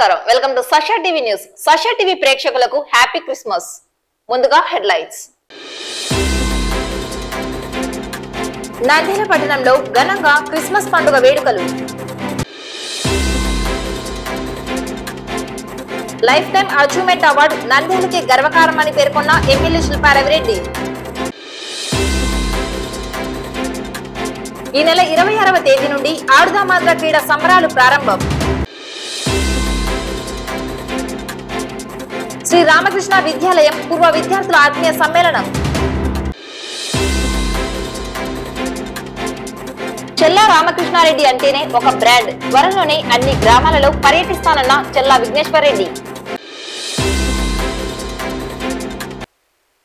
నమస్కారం welcome to Sasha TV news. Sasha TV ప్రేక్షకులకు happy Christmas. ముందుగా హెడ్లైన్స్. నంద్యాల పట్టణంలో ఘనంగా క్రిస్మస్ పండుగ వేడుకలు. లైఫ్ టైం అచీవ్మెంట్ అవార్డు నంద్యాలకి గర్వకారణమని పేర్కొన్న ఎమ్మెల్యే శిల్పా రవిరెడ్డి. ఈ నెల 26వ తేదీ నుండి ఆడుదామాంధ్ర క్రీడా సంబరాలు ప్రారంభం. శ్రీ రామకృష్ణ విద్యాలయం పూర్వ విద్యార్థుల ఆత్మీయ సమ్మేళనం. చెల్లా రామకృష్ణారెడ్డి అంటేనే ఒక బ్రాండ్. త్వరలోనే అన్ని గ్రామాలలో పర్యటిస్తానన్న చెల్లా విఘ్నేశ్వర్ రెడ్డి.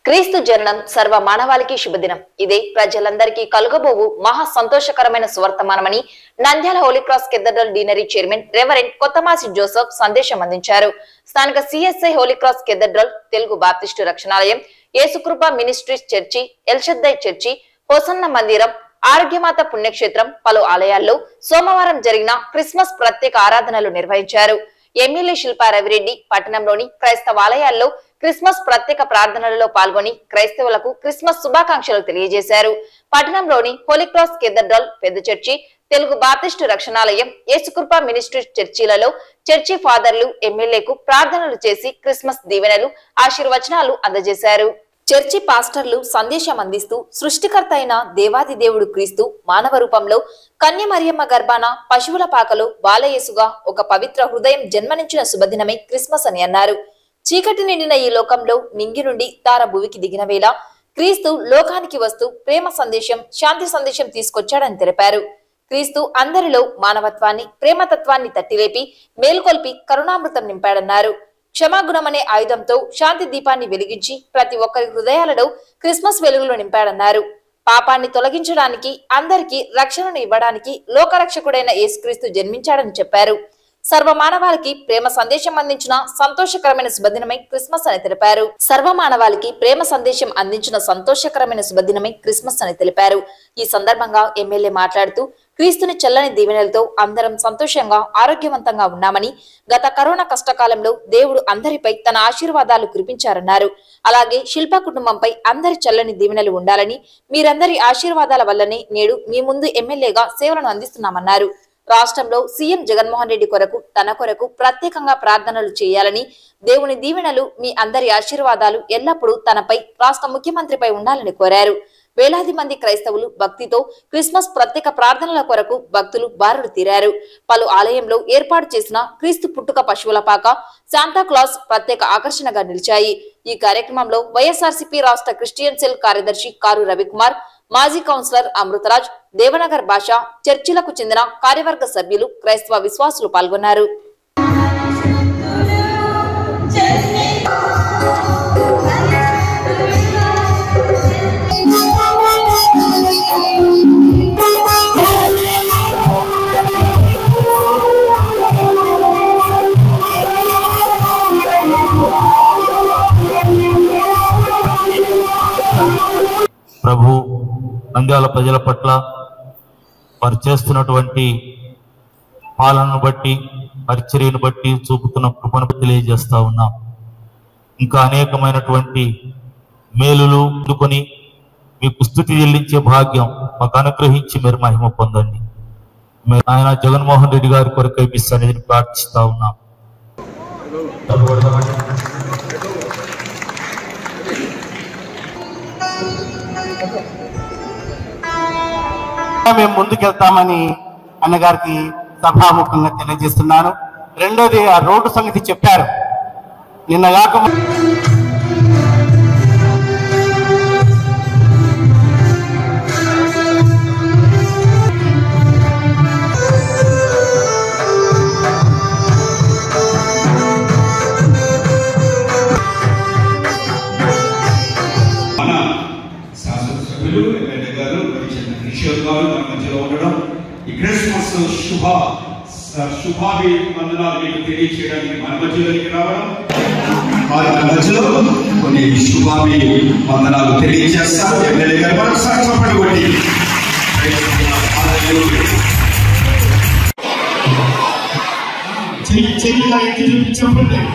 క్రీస్తు జననం సర్వ మానవాళికి శుభదినం. ఇదే ప్రజలందరికీ కలుగబోవు మహా సంతోషకరమైన సువర్తమానమని Nandyal Holy Cross Cathedral deanery chairman Reverend Kottamasi Joseph సందేశం అందించారు. స్థానిక CSI Holy Cross Cathedral, Telugu Baptist రక్షణాలయం, Yesukrupa ministries church, Elshaddai church, Hosanna మందిరం, ఆరోగ్యమాత పుణ్యక్షేత్రం పలు ఆలయాల్లో సోమవారం జరిగిన క్రిస్మస్ ప్రత్యేక ఆరాధనలు నిర్వహించారు. ఎమ్మెల్యే శిల్పా రవిరెడ్డి పట్టణంలోని క్రైస్తవ ఆలయాల్లో క్రిస్మస్ ప్రత్యేక ప్రార్థనలలో పాల్గొని క్రైస్తవులకు క్రిస్మస్ శుభాకాంక్షలు తెలియజేశారు. పట్టణంలోని హోలీ క్రాస్ కేథడ్రల్, పెద్ద చర్చి, తెలుగు బాప్టిస్టు రక్షణాలయం, యేసుకృప మినిస్ట్రీస్ చర్చిలలో చర్చి ఫాదర్లు ఎమ్మెల్యేకు ప్రార్థనలు చేసి క్రిస్మస్ దీవెనలు, ఆశీర్వచనాలు అందజేశారు. చర్చి పాస్టర్లు సందేశం అందిస్తూ సృష్టికర్త అయిన దేవాది దేవుడు క్రీస్తు మానవ రూపంలో కన్య మరియమ్మ గర్భాన పశువుల పాకలో బాలయేసుగా ఒక పవిత్ర హృదయం జన్మనించిన శుభదినమే క్రిస్మస్ అని అన్నారు. చీకటి నిండిన ఈ లోకంలో నింగి నుండి తార భూమికి దిగిన వేళ క్రీస్తు లోకానికి వస్తూ ప్రేమ సందేశం, శాంతి సందేశం తీసుకొచ్చాడని తెలిపారు. క్రీస్తు అందరిలో మానవత్వాన్ని, ప్రేమతత్వాన్ని తట్టిలేపి మేల్కొల్పి కరుణామృతం నింపాడన్నారు. క్షమాగుణమనే ఆయుధంతో శాంతి దీపాన్ని వెలిగించి ప్రతి ఒక్కరి హృదయాలలో క్రిస్మస్ వెలుగులు నింపాడన్నారు. పాపాన్ని తొలగించడానికి, అందరికీ రక్షణను ఇవ్వడానికి లోకరక్షకుడైన యేసుక్రీస్తు జన్మించాడని చెప్పారు. సర్వమానవాళికి ప్రేమ సందేశం అందించిన సంతోషకరమైన శుభదినమై క్రిస్మస్ అని తెలిపారు. సర్వమానవాళికి ప్రేమ సందేశం అందించిన సంతోషకరమైన శుభదినమై క్రిస్మస్ అని తెలిపారు. ఈ సందర్భంగా ఎమ్మెల్యే మాట్లాడుతూ క్రీస్తుని చల్లని దీవెనలతో అందరం సంతోషంగా, ఆరోగ్యవంతంగా ఉన్నామని, గత కరోనా కష్టకాలంలో దేవుడు అందరిపై తన ఆశీర్వాదాలు కురిపించారన్నారు. అలాగే శిల్పా కుటుంబంపై అందరి చల్లని దీవెనలు ఉండాలని, మీరందరి ఆశీర్వాదాల వల్లనే నేడు మీ ముందు ఎమ్మెల్యేగా సేవలను అందిస్తున్నామన్నారు. రాష్ట్రంలో సీఎం జగన్మోహన్ రెడ్డి కొరకు, తన కొరకు ప్రత్యేకంగా ప్రార్థనలు చేయాలని, దేవుని దీవెనలు, మీ అందరి ఆశీర్వాదాలు ఎల్లప్పుడూ తనపై, రాష్ట్ర ముఖ్యమంత్రిపై ఉండాలని కోరారు. వేలాది మంది క్రైస్తవులు భక్తితో క్రిస్మస్ ప్రత్యేక ప్రార్థనల కొరకు భక్తులు బారులు తీరారు. పలు ఆలయంలో ఏర్పాటు చేసిన క్రీస్తు పుట్టుక పశువుల పాక, శాంతాక్లాస్ ప్రత్యేక ఆకర్షణగా నిలిచాయి. ఈ కార్యక్రమంలో వైఎస్ఆర్సీపీ రాష్ట్ర క్రిస్టియన్ సెల్ కార్యదర్శి కారు రవికుమార్, మాజీ కౌన్సిలర్ అమృతరాజ్, దేవనగర్ భాష, చర్చిలకు చెందిన కార్యవర్గ సభ్యులు, క్రైస్తవ విశ్వాసులు పాల్గొన్నారు. ప్రభు నంద్యాల ప్రజల పట్ల వారు చేస్తున్నటువంటి పాలనను బట్టి, పరిచర్యను బట్టి చూపుతున్న కృపను తెలియజేస్తా ఉన్నాం. ఇంకా అనేకమైనటువంటి మేలులు అందుకొని మీకు స్తుతి చెల్లించే భాగ్యం మాకు అనుగ్రహించి మీరు మహిమ పొందండి. ఆయన జగన్మోహన్ రెడ్డి గారి కొరకై మీ సన్నిధిని ప్రార్థిస్తా ఉన్నాం. మేము ముందుకెళ్తామని అన్నగారికి సభాముఖంగా తెలియజేస్తున్నాను. రెండోది, ఆ రోడ్డు సంగతి చెప్పారు. నిన్న కాక శుభాభివందనాలు మీకు తెలియచేయడానికి మన మధ్యలోకి రావడం, వారి మధ్యలో కొన్ని శుభాభివందనాలు తెలియజేస్తారు. ఎమ్మెల్యే గారు మరొకసారి చెప్పండి కొట్టి. చెయ్యిలా ఎత్తి చూపించండి.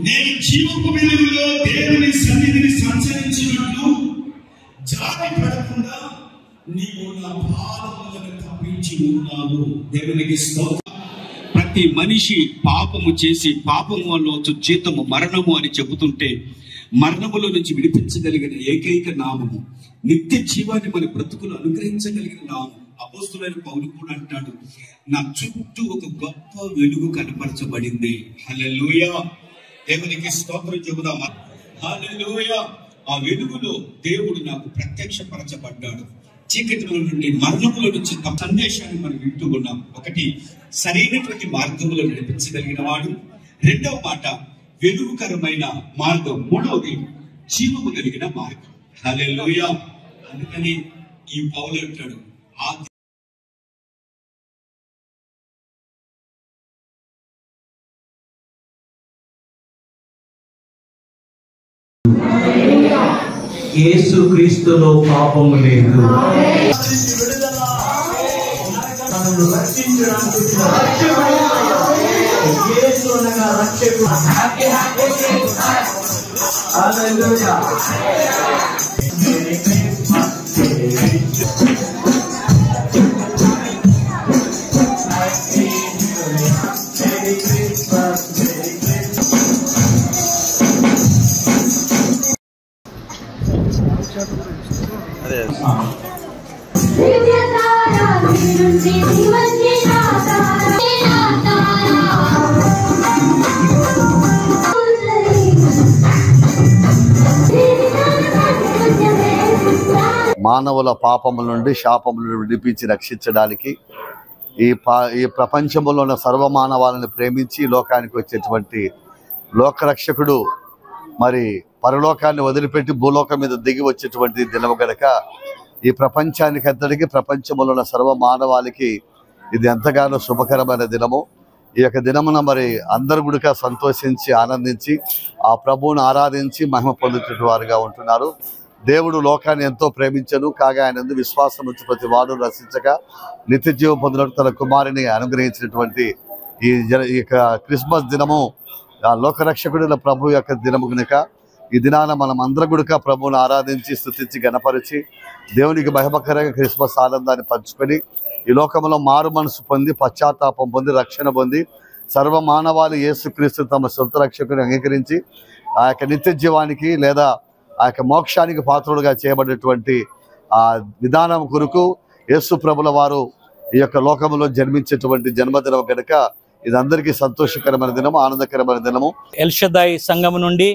నేను జీవపు వెలుగులో దేవుని సన్నిధిని సంచరించినట్లు జారి పడకుండా నీవు నా పాదములను తప్పించి ఉన్నావు. దేవునికి స్తోత్రం. ప్రతి మనిషి పాపము చేసి పాపము వల్ల వచ్చు జీతము మరణము అని చెబుతుంటే మరణములో నుంచి విడిపించగలిగిన ఏకైక నామము, నిత్య జీవాన్ని మన బ్రతుకులు అనుగ్రహించగలిగిన నామము. అపోస్తులైన పౌలు కూడా అంటాడు, నా చుట్టూ ఒక గొప్ప వెలుగు కనపరచబడింది. హల్లెలూయా. దేవునికి స్తోత్రం చెబుదామా. హల్లెలూయా. ఆ వెలుగులో దేవుడు నాకు ప్రత్యక్షపరచబడ్డాడు. చీకటిలో నుండి మరణముల నుంచి తమ సందేశాన్ని మనం వింటూ ఉన్నాం. ఒకటి, సరైనటువంటి మార్గంలో నడిపించగలిగిన వాడు. రెండవ మాట, వెలుగుకరమైన మార్గం. మూడవది, జీవము కలిగిన మార్గం. హల్లెలూయా. అందుకని ఈ పౌలు అంటాడు, యేసు క్రీస్తులో పాపము లేదు. మానవుల పాపముల నుండి శాపముల నుండి విడిపించి రక్షించడానికి ఈ ప్రపంచంలో ఉన్న సర్వమానవాళ్ళని ప్రేమించి లోకానికి వచ్చేటువంటి లోకరక్షకుడు మరి పరలోకాన్ని వదిలిపెట్టి భూలోకం మీద దిగి వచ్చేటువంటి దినము గనక ఈ ప్రపంచానికి అంతటికి, ప్రపంచంలో ఉన్న సర్వమానవాళికి ఇది ఎంతగానో శుభకరమైన దినము. ఈ యొక్క దినమున మరి అందరు కూడా సంతోషించి ఆనందించి ఆ ప్రభువును ఆరాధించి మహిమ పొందుతున్న వారుగా ఉంటున్నారు. దేవుడు లోకాన్ని ఎంతో ప్రేమించను, కాగా ఆయన యందు విశ్వాసం ఉంచి ప్రతి వాడు రక్షించక నిత్య జీవం పొందినట్టు తన కుమారుని అనుగ్రహించినటువంటి ఈ యొక్క క్రిస్మస్ దినము లోకరక్షకుడుల ప్రభు యొక్క దినము కనుక ఈ దినాన మనం అందరం కూడా ప్రభువును ఆరాధించి స్తుతించి గణపరిచి దేవునికి మహిమకరంగా క్రిస్మస్ ఆనందాన్ని పంచుకొని ఈ లోకంలో మారు మనసు పొంది పశ్చాత్తాపం పొంది రక్షణ పొంది సర్వమానవాళి యేసుక్రీస్తు తమ సొంత రక్షకుని అంగీకరించి ఆ యొక్క నిత్య జీవానికి లేదా ఆ యొక్క మోక్షానికి పాత్రుడుగా చేయబడినటువంటి ఆ విధానం కొరకు యేసు ప్రభుల వారు ఈ యొక్క లోకంలో జన్మించేటువంటి జన్మదినం కనుక ఇది అందరికీ సంతోషకరమైన దినము, ఆనందకరమైన దినము. ఎల్ షదాయ్ సంఘం నుండి,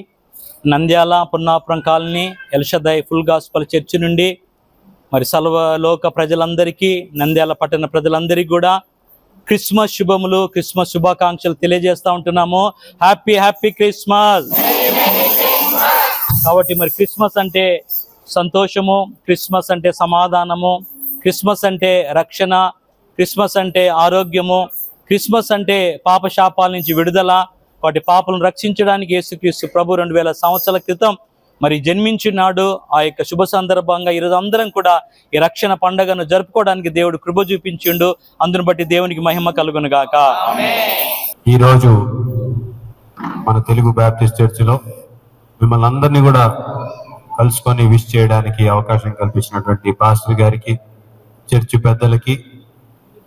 Nandyal Punnapuram colony El Shaddai full gospel church నుండి మరి సర్వలోక ప్రజలందరికీ, నంద్యాల పట్టణ ప్రజలందరికీ కూడా క్రిస్మస్ శుభములు, క్రిస్మస్ శుభాకాంక్షలు తెలియజేస్తూ ఉంటున్నాము. Happy happy Christmas. కాబట్టి మరి క్రిస్మస్ అంటే సంతోషము, క్రిస్మస్ అంటే సమాధానము, క్రిస్మస్ అంటే రక్షణ, క్రిస్మస్ అంటే ఆరోగ్యము, క్రిస్మస్ అంటే పాప శాపాల నుంచి విడుదల. వాటి పాపలను రక్షించడానికి యేసుక్రీస్తు ప్రభు 2000 సంవత్సరాల క్రితం మరి జన్మించినాడు. ఆ యొక్క శుభ సందర్భంగా ఈరోజు అందరం కూడా ఈ రక్షణ పండుగను జరుపుకోవడానికి దేవుడు కృప చూపించిండు. అందును బట్టి దేవునికి మహిమ కలుగును గాక. ఈరోజు మన తెలుగు బ్యాప్టిస్ట్ చర్చిలో మిమ్మల్ని అందరినీ కూడా కలుసుకొని విష్ చేయడానికి అవకాశం కల్పించినటువంటి పాస్టర్ గారికి, చర్చి పెద్దలకి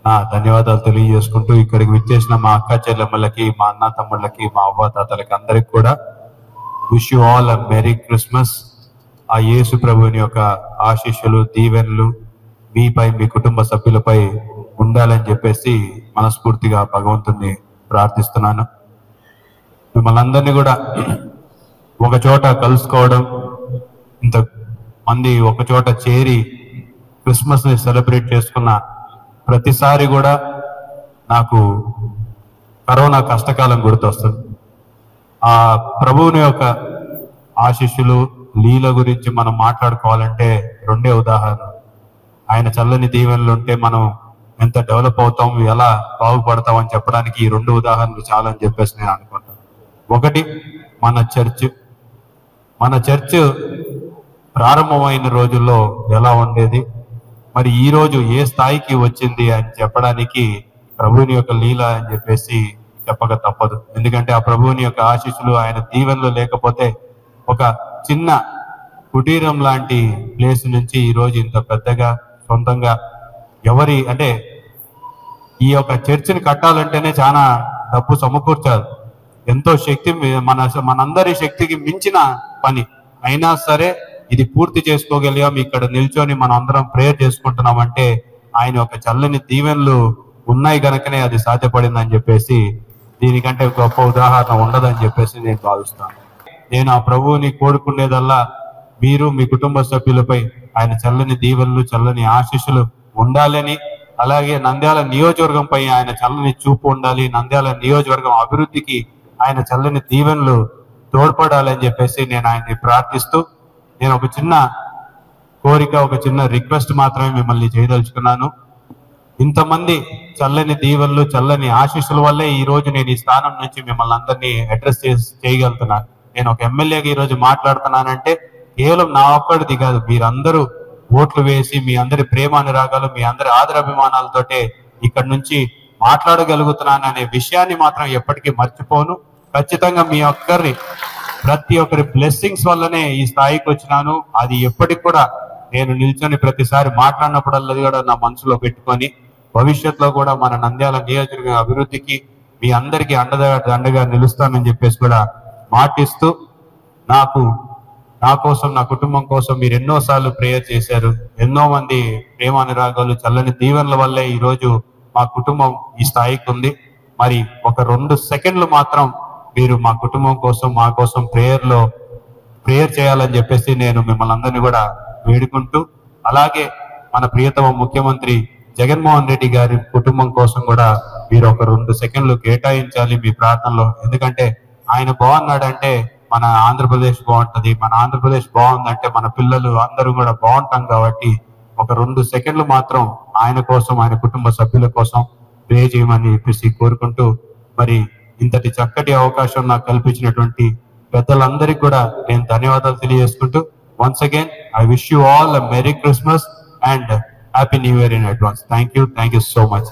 నా ధన్యవాదాలు తెలియజేసుకుంటూ ఇక్కడికి విచ్చేసిన మా అక్క చెల్లెమ్మలకి, మా అన్న తమ్ముళ్ళకి, మా అవ్వ తాతలకి అందరికి కూడా wish you all a merry Christmas. ఆ యేసు ప్రభువుని యొక్క ఆశీస్సులు, దీవెనలు మీపై మీ కుటుంబ సభ్యులపై ఉండాలని చెప్పేసి మనస్ఫూర్తిగా భగవంతుని ప్రార్థిస్తున్నాను. మిమ్మల్ని అందరినీ కూడా ఒక చోట కలుసుకోవడం, ఇంత మంది ఒక చోట చేరి క్రిస్మస్ ని సెలబ్రేట్ చేసుకున్న ప్రతిసారి కూడా నాకు కరోనా కష్టకాలం గుర్తొస్తుంది. ఆ ప్రభువుని యొక్క ఆశీస్సులు లీల గురించి మనం మాట్లాడుకోవాలంటే రెండే ఉదాహరణ. ఆయన చల్లని దీవెనలు ఉంటే మనం ఎంత డెవలప్ అవుతాం, ఎలా బాగుపడతాం అని చెప్పడానికి ఈ రెండు ఉదాహరణలు చాలని చెప్పేసి నేను అనుకుంటాను. ఒకటి, మన చర్చ్ ప్రారంభమైన రోజుల్లో ఎలా ఉండేది, మరి ఈ రోజు ఏ స్థాయికి వచ్చింది అని చెప్పడానికి ప్రభువుని యొక్క లీల అని చెప్పేసి చెప్పక తప్పదు. ఎందుకంటే ఆ ప్రభువుని యొక్క ఆశీస్సులు, ఆయన దీవెనలు లేకపోతే ఒక చిన్న కుటీరం లాంటి ప్లేస్ నుంచి ఈ రోజు ఇంత పెద్దగా సొంతంగా అంటే ఈ యొక్క చర్చిని కట్టాలంటేనే చాలా డబ్బు సమకూర్చాలి. ఎంతో శక్తి, మనందరి శక్తికి మించిన పని అయినా సరే ఇది పూర్తి చేసుకోగలిగాం. ఇక్కడ నిల్చొని మనం అందరం ప్రేయర్ చేసుకుంటున్నాం అంటే ఆయన ఒక చల్లని దీవెనలు ఉన్నాయి కనుకనే అది సాధ్యపడిందని చెప్పేసి, దీనికంటే గొప్ప ఉదాహరణ ఉండదని చెప్పేసి నేను భావిస్తాను. నేను ఆ ప్రభువుని కోరుకునేదల్లా మీరు మీ కుటుంబ సభ్యులపై ఆయన చల్లని దీవెనలు, చల్లని ఆశీస్సులు ఉండాలని, అలాగే నంద్యాల నియోజకవర్గంపై ఆయన చల్లని చూపు ఉండాలి, నంద్యాల నియోజకవర్గం అభివృద్ధికి ఆయన చల్లని దీవెనలు తోడ్పడాలని చెప్పేసి నేను ఆయన్ని ప్రార్థిస్తూ, నేను ఒక చిన్న కోరిక, ఒక చిన్న రిక్వెస్ట్ మాత్రమే మిమ్మల్ని చేయదలుచుకున్నాను. ఇంతమంది చల్లని దీవెనలు, చల్లని ఆశీస్సుల వల్లే ఈ రోజు నేను ఈ స్థానం నుంచి మిమ్మల్ని అందరినీ అడ్రస్ చేయగలుగుతున్నాను. నేను ఒక ఎమ్మెల్యేగా ఈ రోజు మాట్లాడుతున్నానంటే కేవలం నా ఒక్కడిది కాదు, మీరందరూ ఓట్లు వేసి మీ అందరి ప్రేమానురాగాలు, మీ అందరి ఆదరాభిమానాలతోటే ఇక్కడ నుంచి మాట్లాడగలుగుతున్నాననే విషయాన్ని మాత్రం ఎప్పటికీ మర్చిపోను. ఖచ్చితంగా మీ ప్రతి ఒక్కరి బ్లెస్సింగ్స్ వల్లనే ఈ స్థాయికి వచ్చినాను. అది ఎప్పటికి కూడా నేను నిల్చొని ప్రతిసారి మాట్లాడినప్పుడల్లా కూడా నా మనసులో పెట్టుకొని భవిష్యత్తులో కూడా మన నంద్యాల నియోజకవర్గ అభివృద్ధికి మీ అందరికీ అండగా నిలుస్తానని చెప్పేసి కూడా మాటిస్తూ, నా కోసం, నా కుటుంబం కోసం మీరు ఎన్నోసార్లు ప్రేయర్ చేశారు. ఎన్నో మంది ప్రేమానురాగాలు, చల్లని దీవెనల వల్లే ఈ రోజు మా కుటుంబం ఈ స్థాయికి ఉంది. మరి ఒక 2 సెకండ్లు మాత్రం మీరు మా కుటుంబం కోసం, మా కోసం ప్రేయర్ చేయాలని చెప్పేసి నేను మిమ్మల్ని అందరినీ కూడా వేడుకుంటూ, అలాగే మన ప్రియతమ ముఖ్యమంత్రి జగన్మోహన్ రెడ్డి గారి కుటుంబం కోసం కూడా మీరు ఒక 2 సెకండ్లు కేటాయించాలి మీ ప్రార్థనలో. ఎందుకంటే ఆయన బాగున్నాడంటే మన ఆంధ్రప్రదేశ్ బాగుంటది, మన ఆంధ్రప్రదేశ్ బాగుందంటే మన పిల్లలు అందరూ కూడా బాగుంటాం. కాబట్టి ఒక 2 సెకండ్లు మాత్రం ఆయన కోసం, ఆయన కుటుంబ సభ్యుల కోసం ప్రే చేయమని చెప్పేసి కోరుకుంటూ, మరి ఇంతటి చక్కటి అవకాశం నాకు కల్పించినటువంటి పెద్దలందరికీ కూడా నేను ధన్యవాదాలు తెలియజేసుకుంటూ, once again I wish you all a merry Christmas and happy new year in advance. Thank you so much.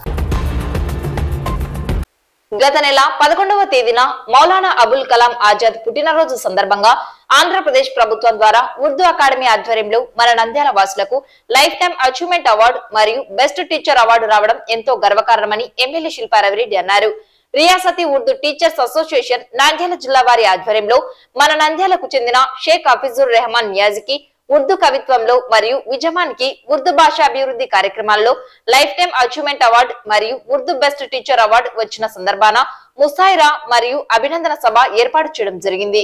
గత నెల 11వ తేదీన మౌలానా అబుల్ కలాం ఆజాద్ పుట్టినరోజు సందర్భంగా ఆంధ్రప్రదేశ్ ప్రభుత్వం ద్వారా ఉర్దూ అకాడమీ ఆధ్వర్యంలో మన నంద్యాల వాసులకు లైఫ్ టైం అచీవ్మెంట్ అవార్డు మరియు బెస్ట్ టీచర్ అవార్డు రావడం ఎంతో గర్వకారణమని ఎమ్మెల్యే శిల్పారావిరెడ్డి అన్నారు. రియాసతి ఉర్దూ టీచర్స్ అసోసియేషన్ నంద్యాల జిల్లా వారి ఆధ్వర్యంలో మన నంద్యాలకు చెందిన షేక్ హఫీజుర్ రెహమాన్ నియాజికి ఉర్దూ కవిత్వంలో మరియు విజమానికి ఉర్దూ భాష అభివృద్ధి కార్యక్రమాల్లో లైఫ్ టైం అచీవ్మెంట్ అవార్డు మరియు ఉర్దూ బెస్ట్ టీచర్ అవార్డు వచ్చిన సందర్భాన ముసాయిరా మరియు అభినందన సభ ఏర్పాటు చేయడం జరిగింది.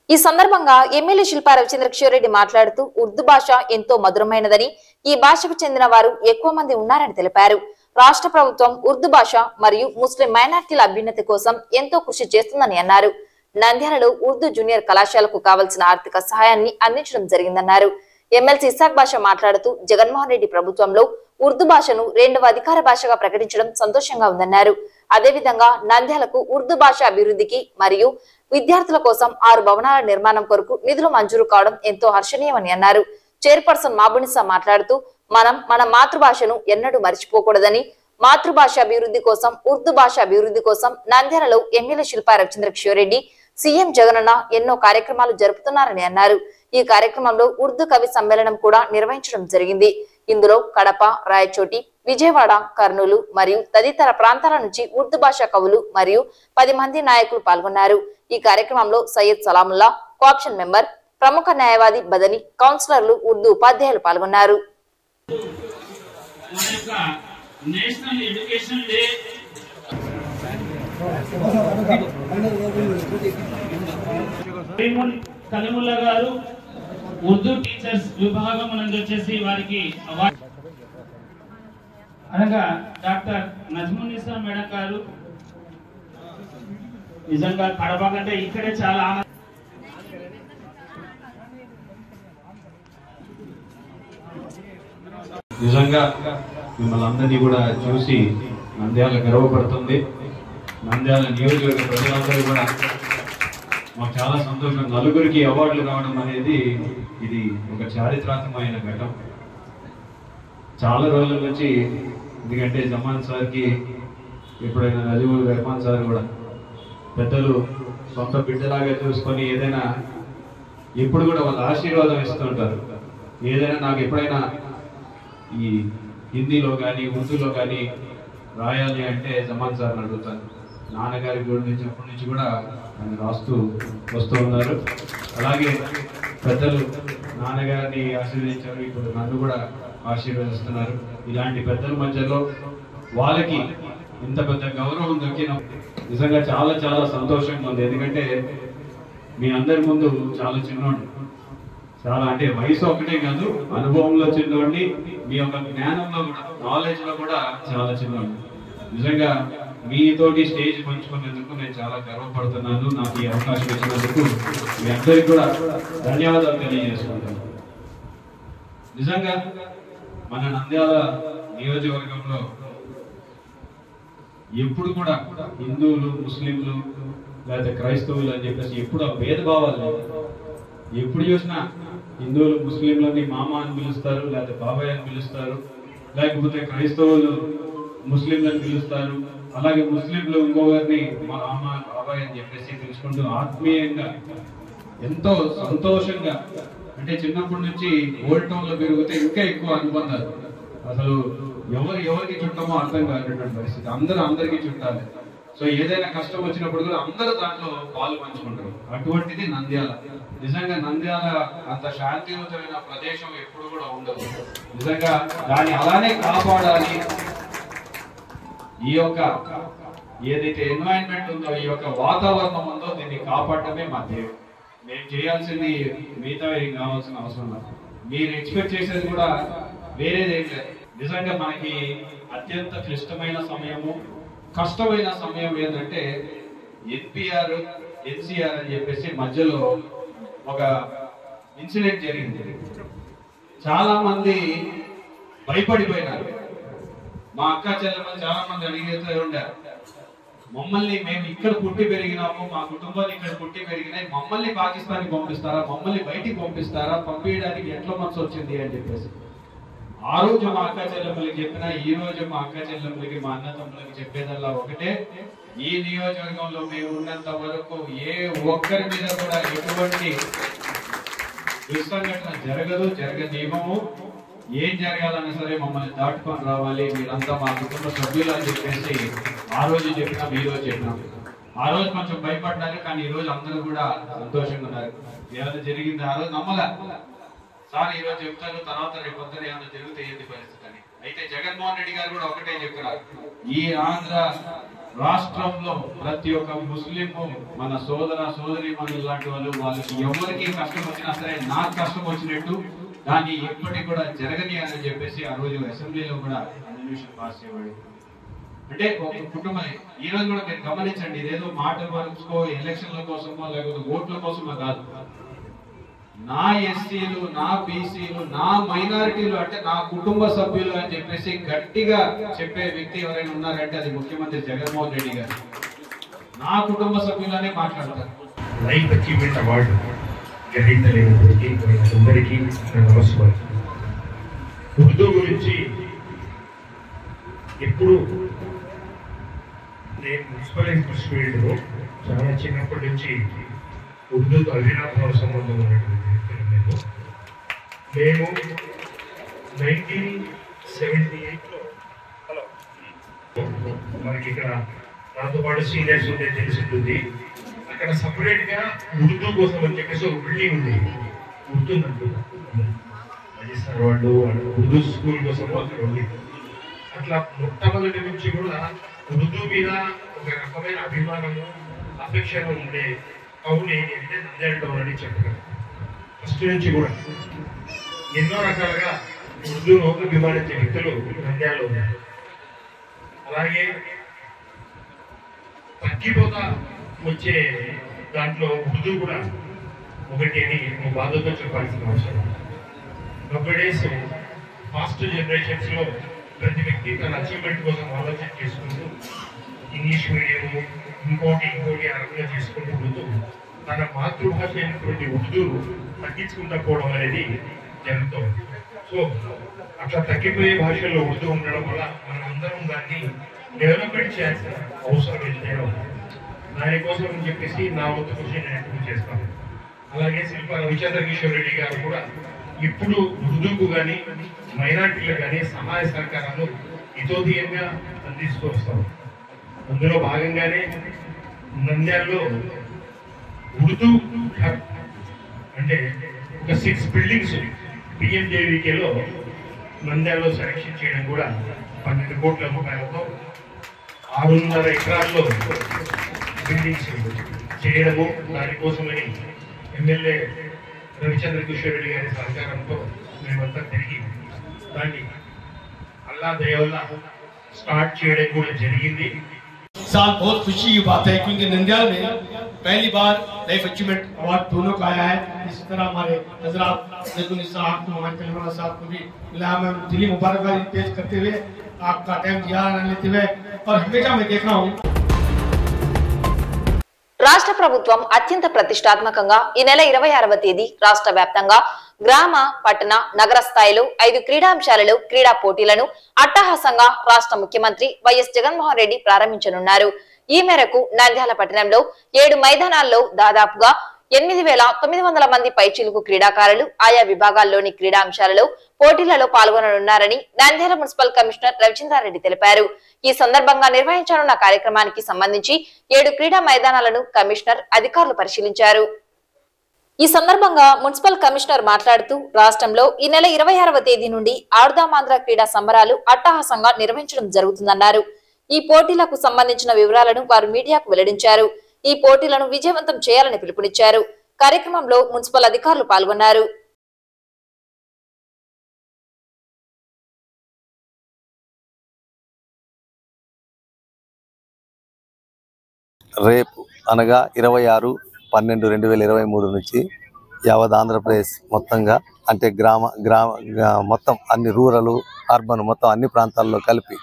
ఈ సందర్భంగా ఎమ్మెల్యే శిల్పా రవిచంద్రకిషోర్ మాట్లాడుతూ ఉర్దూ భాష ఎంతో మధురమైనదని, ఈ భాషకు చెందిన వారు ఎక్కువ మంది ఉన్నారని తెలిపారు. రాష్ట్ర ప్రభుత్వం ఉర్దూ భాష మరియు ముస్లిం మైనార్టీల అభ్యున్నతి కోసం ఎంతో కృషి చేస్తుందని అన్నారు. నంద్యాలలో ఉర్దూ జూనియర్ కళాశాలకు కావలసిన ఆర్థిక సహాయాన్ని అందించడం జరిగిందన్నారు. ఎమ్మెల్సీ ఇస్సాక్ బాషా మాట్లాడుతూ జగన్మోహన్ రెడ్డి ప్రభుత్వంలో ఉర్దూ భాషను 2వ అధికార భాషగా ప్రకటించడం సంతోషంగా ఉందన్నారు. అదేవిధంగా నంద్యాలకు ఉర్దూ భాష అభివృద్ధికి మరియు విద్యార్థుల కోసం 6 భవనాల నిర్మాణం కొరకు నిధులు మంజూరు కావడం ఎంతో హర్షణీయమని అన్నారు. చైర్పర్సన్ మాబునిసా మాట్లాడుతూ మన మాతృభాషను ఎన్నడూ మర్చిపోకూడదని, మాతృభాష అభివృద్ధి కోసం, ఉర్దూ భాష అభివృద్ధి కోసం నంద్యాలలో ఎమ్మెల్యే శిల్పా రవిచంద్రకిషోర్ సీఎం జగనన్న ఎన్నో కార్యక్రమాలు జరుపుతున్నారని అన్నారు. ఈ కార్యక్రమంలో ఉర్దూ కవి సమ్మేళనం కూడా నిర్వహించడం జరిగింది. ఇందులో కడప, రాయచోటి, విజయవాడ, కర్నూలు మరియు తదితర ప్రాంతాల నుంచి ఉర్దూ భాష కవులు మరియు 10 మంది నాయకులు పాల్గొన్నారు. ఈ కార్యక్రమంలో సయ్యద్ సలాముల్లా, కోఆప్షన్ మెంబర్, ప్రముఖ న్యాయవాది బదని, కౌన్సిలర్లు, ఉర్దూ ఉపాధ్యాయులు పాల్గొన్నారు. మన యొక్క నేషనల్ ఎడ్యుకేషన్ డే కలిముల్లా గారు ఉర్దూ టీచర్స్ విభాగం నుంచి వచ్చేసి వారికి అవార్డు, అనగా డాక్టర్ నజ్మునిసా మేడం గారు నిజంగా కడప కంటే ఇక్కడే చాలా నిజంగా మిమ్మల్ని అందరినీ కూడా చూసి నంద్యాల గర్వపడుతుంది. నంద్యాల నియోజకవర్గ ప్రజలందరూ కూడా మాకు చాలా సంతోషం. నలుగురికి అవార్డులు రావడం అనేది ఇది ఒక చారిత్రాత్మకమైన ఘట్టం. చాలా రోజుల నుంచి, ఎందుకంటే జమాన్ సార్కి ఎప్పుడైనా నజీబుల్ రెహమాన్ సార్ కూడా పెద్దలు సొంత బిడ్డలాగా చూసుకొని ఏదైనా ఎప్పుడు కూడా వాళ్ళ ఆశీర్వాదం ఇస్తుంటారు. ఏదైనా నాకు ఎప్పుడైనా ఈ హిందీలో కానీ ఉర్దూలో కానీ రాయాలి అంటే జమాన్ సార్ని అడుగుతాను. నాన్నగారి గురించి అప్పటి నుంచి కూడా ఆయన రాస్తూ వస్తూ ఉన్నారు. అలాగే పెద్దలు నాన్నగారిని ఆశీర్వదించారు, ఇప్పుడు నన్ను కూడా ఆశీర్వదిస్తున్నారు. ఇలాంటి పెద్దల మధ్యలో వాళ్ళకి ఇంత పెద్ద గౌరవం దక్కిన నిజంగా చాలా చాలా సంతోషంగా ఉంది. ఎందుకంటే మీ అందరి ముందు చాలా చిన్నోండి, చాలా అంటే వయసు ఒకటే కాదు, అనుభవంలో చిన్నోండి, మీ యొక్క జ్ఞానంలో కూడా, నాలెడ్జ్ లో కూడా చాలా చిన్నోండి. నిజంగా మీతోటి స్టేజ్ పంచుకునేందుకు నేను చాలా గర్వపడుతున్నాను. నాకు ఈ అవకాశం ఇచ్చినందుకు మీ అందరికీ కూడా ధన్యవాదాలు తెలియజేసుకుంటాను. నిజంగా మన నంద్యాల నియోజకవర్గంలో ఎప్పుడు కూడా హిందువులు, ముస్లింలు లేదా క్రైస్తవులు అని చెప్పేసి ఎప్పుడు ఆ భేదభావాలు లేవు. ఎప్పుడు చూసినా హిందువులు ముస్లింలని మామ అని పిలుస్తారు, లేకపోతే బాబాయ్ అని పిలుస్తారు, లేకపోతే క్రైస్తవులు ముస్లింలను పిలుస్తారు, అలాగే ముస్లింలు ఇంకొకరిని మా మామ బాబాయ్ అని చెప్పేసి పిలుచుకుంటూ ఆత్మీయంగా ఎంతో సంతోషంగా, అంటే చిన్నప్పటి నుంచి ఓల్డ్ టౌన్ లో పెరిగితే ఇంకా ఎక్కువ అనుబంధాలు. అసలు ఎవరికి చుట్టామో అర్థం కానటువంటి పరిస్థితి. అందరికీ చుట్టాలి. సో ఏదైనా కష్టం వచ్చినప్పుడు కూడా అందరూ దాంట్లో పాలు పంచుకుంటారు. అటువంటిది నంద్యాల. నిజంగా నంద్యాల అంత శాంతియుతమైన ప్రదేశం ఎప్పుడు కూడా ఉండదు. నిజంగా దాన్ని అలానే కాపాడాలి. ఈ యొక్క ఏదైతే ఎన్వైరన్మెంట్ ఉందో, ఈ యొక్క వాతావరణం ఉందో, దీన్ని కాపాడటమే మా ధ్యేయం. మేము చేయాల్సింది మిగతా ఏం కావాల్సిన అవసరం లేదు. మీరు ఎక్స్పెక్ట్ చేసేది కూడా వేరేదేం లేదు. నిజంగా మనకి అత్యంత క్లిష్టమైన సమయము, కష్టమైన సమయం ఏంటంటే ఎన్పిఆర్, ఎన్సిఆర్ అని చెప్పేసి మధ్యలో ఒక ఇన్సిడెంట్ జరిగింది. చాలా మంది భయపడిపోయినారు. మా అక్క చెల్లెమ్మలు చాలా మంది అడిగేస్తూ ఉండారు, మమ్మల్ని మేము ఇక్కడ పుట్టి పెరిగినాము, మా కుటుంబాలు ఇక్కడ పుట్టి పెరిగినాయి, మమ్మల్ని పాకిస్తాన్కి పంపిస్తారా, మమ్మల్ని బయటికి పంపిస్తారా, పంపించడానికి ఎట్లా మనసు వచ్చింది అని చెప్పేసి ఆ రోజు మా అక్క చెల్లెమ్మలకి చెప్పిన, ఈ రోజు మా అక్క చెల్లెమ్మలకి, మా అన్న తమ్ములకి చెప్పేదల్లా ఒకటే, ఈ నియోజకవర్గంలో మేము ఉన్నంత వరకు ఏ ఒక్కరి మీద కూడా ఎటువంటి దుస్సంఘటన జరగనివ్వము. ఏం జరగాలన్నా సరే మమ్మల్ని దాటుకొని రావాలి, మీరంతా మా కుటుంబ సభ్యులు అని చెప్పేసి ఆ రోజు చెప్పినాం, ఈ రోజు చెప్పినాం. ఆ రోజు కొంచెం భయపడ్డారు, కానీ ఈ రోజు అందరూ కూడా సంతోషంగా ఉన్నారు. ఏమైనా జరిగింది ఆ రోజు నమ్మలే. సార్ ఈ రోజు చెప్తారు, తర్వాత రేపు పొద్దున ఏమైనా జరిగితే ఏంటి పరిస్థితి అని. అయితే జగన్మోహన్ రెడ్డి గారు కూడా ఒకటే చెప్పినారు, ఈ ఆంధ్ర రాష్ట్రంలో ప్రతి ఒక్క ముస్లిం మన సోదరి మనులు లాంటి వాళ్ళకి ఎవరికి కష్టం వచ్చినా సరే నాకు కష్టం వచ్చినట్టు దాన్ని ఎప్పటికి కూడా జరగని అని చెప్పేసి ఆ రోజు అసెంబ్లీలో కూడా రెజల్యూషన్ పాస్ చేయబడి, అంటే ఒక కుటుంబం. ఈ రోజు కూడా మీరు గమనించండి, ఇదేదో మాటల వరకు ఎలక్షన్ల కోసమో లేకపోతే ఓట్ల కోసమో కాదు. నా ఎస్సీలు, నా బీసీలు, నా మైనారిటీలు అంటే నా కుటుంబ సభ్యులు అని చెప్పేసి గట్టిగా చెప్పే వ్యక్తి ఎవరైనా ఉన్నారంటే అది ముఖ్యమంత్రి జగన్మోహన్ రెడ్డి గారు. నా కుటుంబ సభ్యులనే మాట్లాడతారు. లైఫ్ అచీవ్మెంట్ అవార్డు గ్రహీతలైనప్పటికీ అందరికీ నమస్కారం. ఉర్దూ గురించి ఎప్పుడు నేను మున్సిపల్ ఇంగ్లీష్ ఫీల్డ్లో చాలా చిన్నప్పటి నుంచి ఉర్దూతో అవినాభావ సంబంధం ఉన్నటువంటి మేము 1978లో మనకి ఇక్కడ నాతో పాటు సీనియర్స్ ఉంటే తెలిసింటుంది, అక్కడ సపరేట్ గా ఉర్దూ కోసం అని చెప్పేసి ఒక బిల్డింగ్ ఉంది. ఉర్దూ రాజస్థాన్ వాళ్ళు ఉర్దూ స్కూల్ కోసం అక్కడ ఉంది. అట్లా మొట్టమొదటి నుంచి కూడా ఉర్దూ మీద ఒక రకమైన అభిమానము అఫెక్షన్ ఉండే టౌన్ ఏది అంటే నంద్యాల టౌన్ అని చెప్పగలను. ఫస్ట్ నుంచి కూడా ఎన్నో రకాలుగా ఉర్దూను అభిమానించే వ్యక్తులు నంద్యాలలో ఉన్నారు. అలాగే తగ్గిపోతా వచ్చే దాంట్లో ఉర్దూ కూడా ఒకటి అని నేను బాధతో చెప్పాల్సిన అవసరం. నవ్వేడేస్ ఫాస్ట్ జనరేషన్స్ లో ప్రతి వ్యక్తి తన అచీవ్మెంట్ కోసం ఆలోచన చేసుకుంటూ ఇంగ్లీష్ మీడియము ఇంకోటి అర్థంగా చేసుకుంటూ ఉంటూ తన మాతృభాష అయినటువంటి ఉర్దూ తగ్గించుకుంటూ పోవడం అనేది జరుగుతుంది. సో అట్లా తగ్గిపోయే భాషల్లో ఉర్దూ ఉండడం వల్ల మనం అందరం దాన్ని డెవలప్మెంట్ చేయాల్సిన అవసరం ఎంతైనా ఉంది. దానికోసం అని చెప్పేసి నా వంతు కృషి నేను చేస్తాను. అలాగే శిల్ప రవిచంద్ర కిషోర్ రెడ్డి గారు కూడా ఇప్పుడు ఉర్దూకు కానీ మైనార్టీలకు కానీ సహాయ సహకారాలు ఇతోదీయంగా అందిస్తూ వస్తాం. అందులో భాగంగానే నంద్యాలలో ఉర్దూ అంటే ఒక 6 బిల్డింగ్స్ పిఎంజేవికేలో నంద్యాలలో సెలక్షన్ చేయడం కూడా 12 కోట్ల రూపాయలతో 6.5 ఎకరాల్లో బిల్డింగ్స్ చేయడము, దానికోసమని ఎమ్మెల్యే రవిచంద్ర కిషోర్ రెడ్డి గారి సహకారంతో మేమంతా తిరిగి దాన్ని అల్లా దయ వల్ల స్టార్ట్ చేయడం కూడా జరిగింది. साल बहुत खुशी की बात है क्योंकि नंद्याल में पहली बार लाइफ अचीवमेंट अवार्ड दोनों का आया है। इस तरह हमारे हजरात साहब को हमारे तेलंगाना साहब को भी मिला। मैं दिली मुबारकबाद पेश करते हुए आपका टाइम दिया लेते हुए और हमेशा मैं देख रहा हूँ రాష్ట్ర ప్రభుత్వం అత్యంత ప్రతిష్టాత్మకంగా ఈ నెల 26వ తేదీ రాష్ట్ర వ్యాప్తంగా గ్రామ, పట్టణ, నగర స్థాయిలో 5 క్రీడాంశాలలో క్రీడా పోటీలను అట్టహాసంగా రాష్ట్ర ముఖ్యమంత్రి వైఎస్ జగన్మోహన్ రెడ్డి ప్రారంభించనున్నారు. ఈ మేరకు నంద్యాల పట్టణంలో 7 మైదానాల్లో దాదాపుగా 8,900 మంది పైచిలుకు క్రీడాకారులు ఆయా విభాగాల్లోని క్రీడాంశాలలో పోటీలలో పాల్గొననున్నారని నంద్యాల మున్సిపల్ కమిషనర్ రవిచంద్రారెడ్డి తెలిపారు. ఈ సందర్భంగా నిర్వహించనున్న కార్యక్రమానికి సంబంధించి 7 క్రీడా మైదానాలను కమిషనర్ అధికారులు పరిశీలించారు. ఈ సందర్భంగా మున్సిపల్ కమిషనర్ మాట్లాడుతూ రాష్ట్రంలో ఈ నెల 26వ తేదీ నుండి ఆడుదామాంధ్ర క్రీడా సంబరాలు అట్టహాసంగా నిర్వహించడం జరుగుతుందన్నారు. ఈ పోటీలకు సంబంధించిన వివరాలను వారు మీడియాకు వెల్లడించారు. ఈ పోటీలను విజయవంతం చేయాలని పిలుపునిచ్చారు. కార్యక్రమంలో మున్సిపల్ అధికారులు పాల్గొన్నారు. రేపు అనగా 26/12/2023 నుంచి యావత్ ఆంధ్రప్రదేశ్ మొత్తంగా అంటే మొత్తం అన్ని రూరల్, అర్బన్ మొత్తం అన్ని ప్రాంతాల్లో కలిపి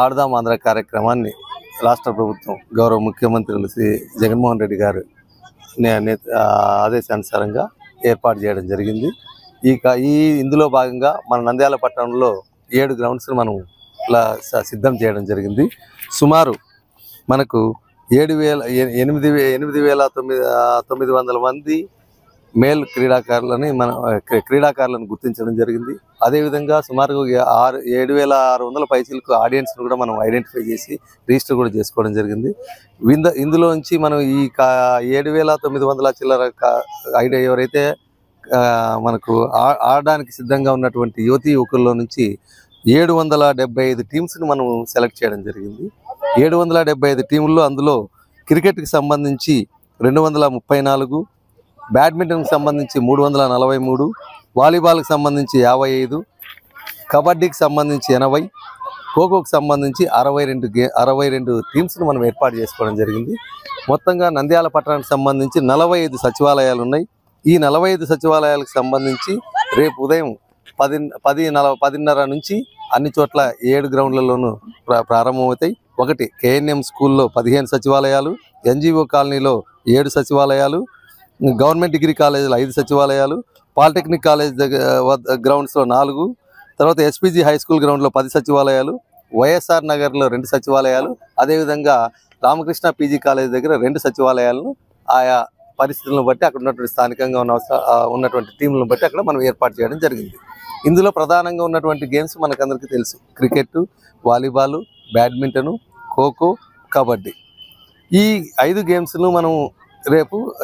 ఆడదాం ఆంధ్ర కార్యక్రమాన్ని రాష్ట్ర ప్రభుత్వం గౌరవ ముఖ్యమంత్రులు శ్రీ జగన్మోహన్ రెడ్డి గారు ఆదేశానుసారంగా ఏర్పాటు చేయడం జరిగింది. ఇందులో భాగంగా మన నంద్యాల పట్టణంలో 7 గ్రౌండ్స్ మనం సిద్ధం చేయడం జరిగింది. సుమారు మనకు 8,900 మంది మేల్ క్రీడాకారులను గుర్తించడం జరిగింది. అదేవిధంగా సుమారు 7,600 పైసలకు ఆడియన్స్ను కూడా మనం ఐడెంటిఫై చేసి రిజిస్టర్ కూడా చేసుకోవడం జరిగింది. ఇందులో నుంచి మనం ఈ 7,900 చిల్లర ఎవరైతే మనకు ఆడడానికి సిద్ధంగా ఉన్నటువంటి యువతీ యువకుల్లో నుంచి 775 టీమ్స్ని మనం సెలెక్ట్ చేయడం జరిగింది. 775 టీముల్లో అందులో క్రికెట్కి సంబంధించి 234, బ్యాడ్మింటన్కి సంబంధించి 343, వాలీబాల్కి సంబంధించి 55, కబడ్డీకి సంబంధించి 80, ఖోఖోకి సంబంధించి 62 టీమ్స్ను మనం ఏర్పాటు చేసుకోవడం జరిగింది. మొత్తంగా నంద్యాల పట్టణానికి సంబంధించి 45 సచివాలయాలు ఉన్నాయి. ఈ 45 సచివాలయాలకు సంబంధించి రేపు ఉదయం 10:30 నుంచి అన్ని చోట్ల 7 గ్రౌండ్లలోనూ ప్రారంభమవుతాయి. ఒకటి KNM స్కూల్లో 15 సచివాలయాలు, NGO కాలనీలో 7 సచివాలయాలు, గవర్నమెంట్ డిగ్రీ కాలేజీలో 5 సచివాలయాలు, పాలిటెక్నిక్ కాలేజ్ గ్రౌండ్స్లో 4, తర్వాత SPG హై స్కూల్ గ్రౌండ్లో 10 సచివాలయాలు, వైఎస్ఆర్ నగర్లో 2 సచివాలయాలు, అదేవిధంగా రామకృష్ణ PG కాలేజ్ దగ్గర 2 సచివాలయాలను ఆయా పరిస్థితులను బట్టి అక్కడ ఉన్నటువంటి స్థానికంగా ఉన్నటువంటి టీంలను బట్టి అక్కడ మనం ఏర్పాటు చేయడం జరిగింది. ఇందులో ప్రధానంగా ఉన్నటువంటి గేమ్స్ మనకందరికీ తెలుసు. Cricket, volleyball, badminton, kho kho, kabaddi. ఈ 5 గేమ్స్ను మనం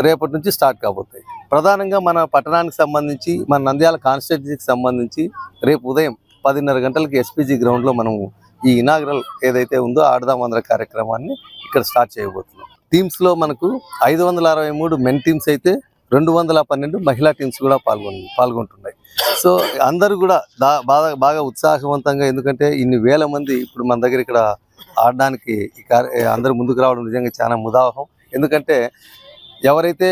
రేపటి నుంచి స్టార్ట్ కాబోతాయి. ప్రధానంగా మన పట్టణానికి సంబంధించి, మన నంద్యాల కాన్స్టిట్యున్సీకి సంబంధించి రేపు ఉదయం 10:30 గంటలకి ఎస్పీజీ గ్రౌండ్లో మనం ఈ ఇనాగ్రల్ ఏదైతే ఉందో ఆడదాం అందర కార్యక్రమాన్ని ఇక్కడ స్టార్ట్ చేయబోతున్నాం. టీమ్స్లో మనకు 563 మెన్ టీమ్స్ అయితే 212 మహిళా టీమ్స్ కూడా పాల్గొంటున్నాయి. సో అందరూ కూడా బాగా ఉత్సాహవంతంగా, ఎందుకంటే ఇన్ని వేల మంది ఇప్పుడు మన దగ్గర ఇక్కడ ఆడడానికి అందరూ ముందుకు రావడం నిజంగా చాలా ముదావహం. ఎందుకంటే ఎవరైతే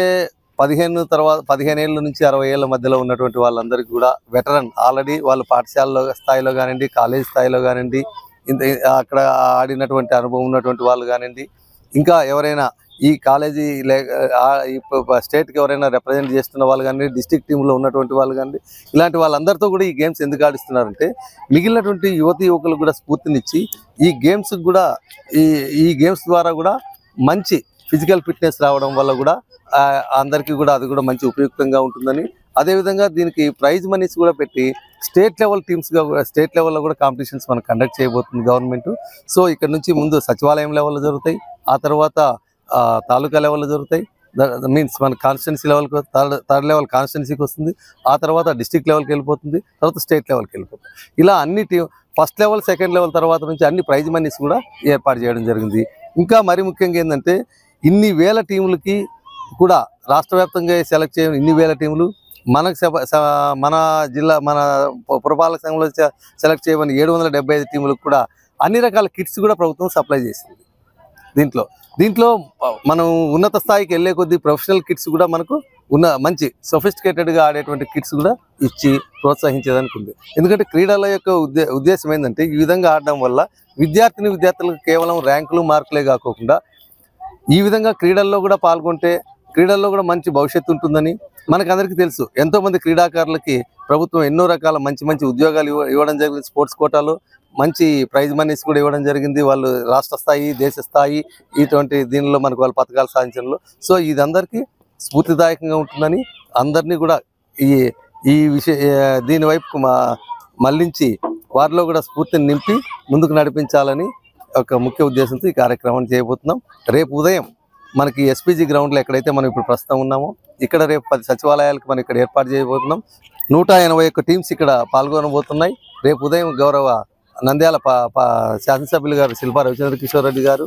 15 ఏళ్ళ నుంచి 60 ఏళ్ళ మధ్యలో ఉన్నటువంటి వాళ్ళందరికీ కూడా వెటరన్, ఆల్రెడీ వాళ్ళు పాఠశాలలో స్థాయిలో కానివ్వండి, కాలేజ్ స్థాయిలో కానివ్వండి, అక్కడ ఆడినటువంటి అనుభవం ఉన్నటువంటి వాళ్ళు కానివ్వండి, ఇంకా ఎవరైనా ఈ కాలేజీ స్టేట్కి ఎవరైనా రిప్రజెంట్ చేస్తున్న వాళ్ళు కానీ, డిస్ట్రిక్ట్ టీంలో ఉన్నటువంటి వాళ్ళు కానీ, ఇలాంటి వాళ్ళందరితో కూడా ఈ గేమ్స్ ఎందుకు ఆడిస్తున్నారంటే మిగిలినటువంటి యువకులకు కూడా స్ఫూర్తినిచ్చి ఈ గేమ్స్కి కూడా ఈ గేమ్స్ ద్వారా కూడా మంచి ఫిజికల్ ఫిట్నెస్ రావడం వల్ల కూడా అందరికీ కూడా అది కూడా మంచి ఉపయుక్తంగా ఉంటుందని, అదేవిధంగా దీనికి ప్రైజ్ మనీస్ కూడా పెట్టి స్టేట్ లెవెల్లో కూడా కాంపిటీషన్స్ మనం కండక్ట్ చేయబోతుంది గవర్నమెంట్. సో ఇక్కడ నుంచి ముందు సచివాలయం లెవెల్లో జరుగుతాయి, ఆ తర్వాత తాలూకా లెవెల్లో జరుగుతాయి, మీన్స్ మన కాన్స్టిట్యున్సీ లెవెల్కి థర్డ్ లెవెల్ కాన్స్టిట్యున్సీకి వస్తుంది, ఆ తర్వాత డిస్ట్రిక్ట్ లెవెల్కి వెళ్ళిపోతుంది, తర్వాత స్టేట్ లెవెల్కి వెళ్ళిపోతుంది. ఇలా అన్ని ఫస్ట్ లెవెల్, సెకండ్ లెవెల్ తర్వాత నుంచి అన్ని ప్రైజ్ మనీస్ కూడా ఏర్పాటు చేయడం జరిగింది. ఇంకా మరి ముఖ్యంగా ఏంటంటే ఇన్ని వేల టీములకి కూడా రాష్ట్ర వ్యాప్తంగా సెలెక్ట్ చేయడం, ఇన్ని వేల టీములు మన జిల్లా మన పురపాలక సంఘంలో సెలెక్ట్ చేయమని 775 టీములకు కూడా అన్ని రకాల కిట్స్ కూడా ప్రభుత్వం సప్లై చేసింది. దీంట్లో మనం ఉన్నత స్థాయికి వెళ్ళే కొద్దీ ప్రొఫెషనల్ కిట్స్ కూడా మనకు మంచి సొఫిస్టికేటెడ్గా ఆడేటువంటి కిట్స్ కూడా ఇచ్చి ప్రోత్సహించేదానికి ఉంది. ఎందుకంటే క్రీడల యొక్క ఉద్దేశం ఏంటంటే ఈ విధంగా ఆడడం వల్ల విద్యార్థులకు కేవలం ర్యాంకులు మార్కులే కాకుండా ఈ విధంగా క్రీడల్లో కూడా పాల్గొంటే క్రీడల్లో కూడా మంచి భవిష్యత్తు ఉంటుందని మనకందరికీ తెలుసు. ఎంతోమంది క్రీడాకారులకి ప్రభుత్వం ఎన్నో రకాల మంచి ఉద్యోగాలు ఇవ్వడం జరిగింది. స్పోర్ట్స్ కోటాలో మంచి ప్రైజ్ మనీస్ కూడా ఇవ్వడం జరిగింది. వాళ్ళు రాష్ట్ర స్థాయి, దేశ స్థాయి ఇటువంటి దీనిలో మనకు వాళ్ళు పథకాలు సాధించడంలో. సో ఇది అందరికీ స్ఫూర్తిదాయకంగా ఉంటుందని అందరినీ కూడా దీని వైపు మళ్లించి వారిలో కూడా స్ఫూర్తిని నింపి ముందుకు నడిపించాలని ఒక ముఖ్య ఉద్దేశంతో ఈ కార్యక్రమాన్ని చేయబోతున్నాం. రేపు ఉదయం మనకి ఎస్పీజీ గ్రౌండ్లో ఎక్కడైతే మనం ఇప్పుడు ప్రస్తుతం ఉన్నామో ఇక్కడ రేపు 10 సచివాలయాలకు మనం ఇక్కడ ఏర్పాటు చేయబోతున్నాం. 181 టీమ్స్ ఇక్కడ పాల్గొనబోతున్నాయి. రేపు ఉదయం గౌరవ నంద్యాల శాసనసభ్యులు గారు శిల్పా రవిచంద్ర కిషోర్ రెడ్డి గారు,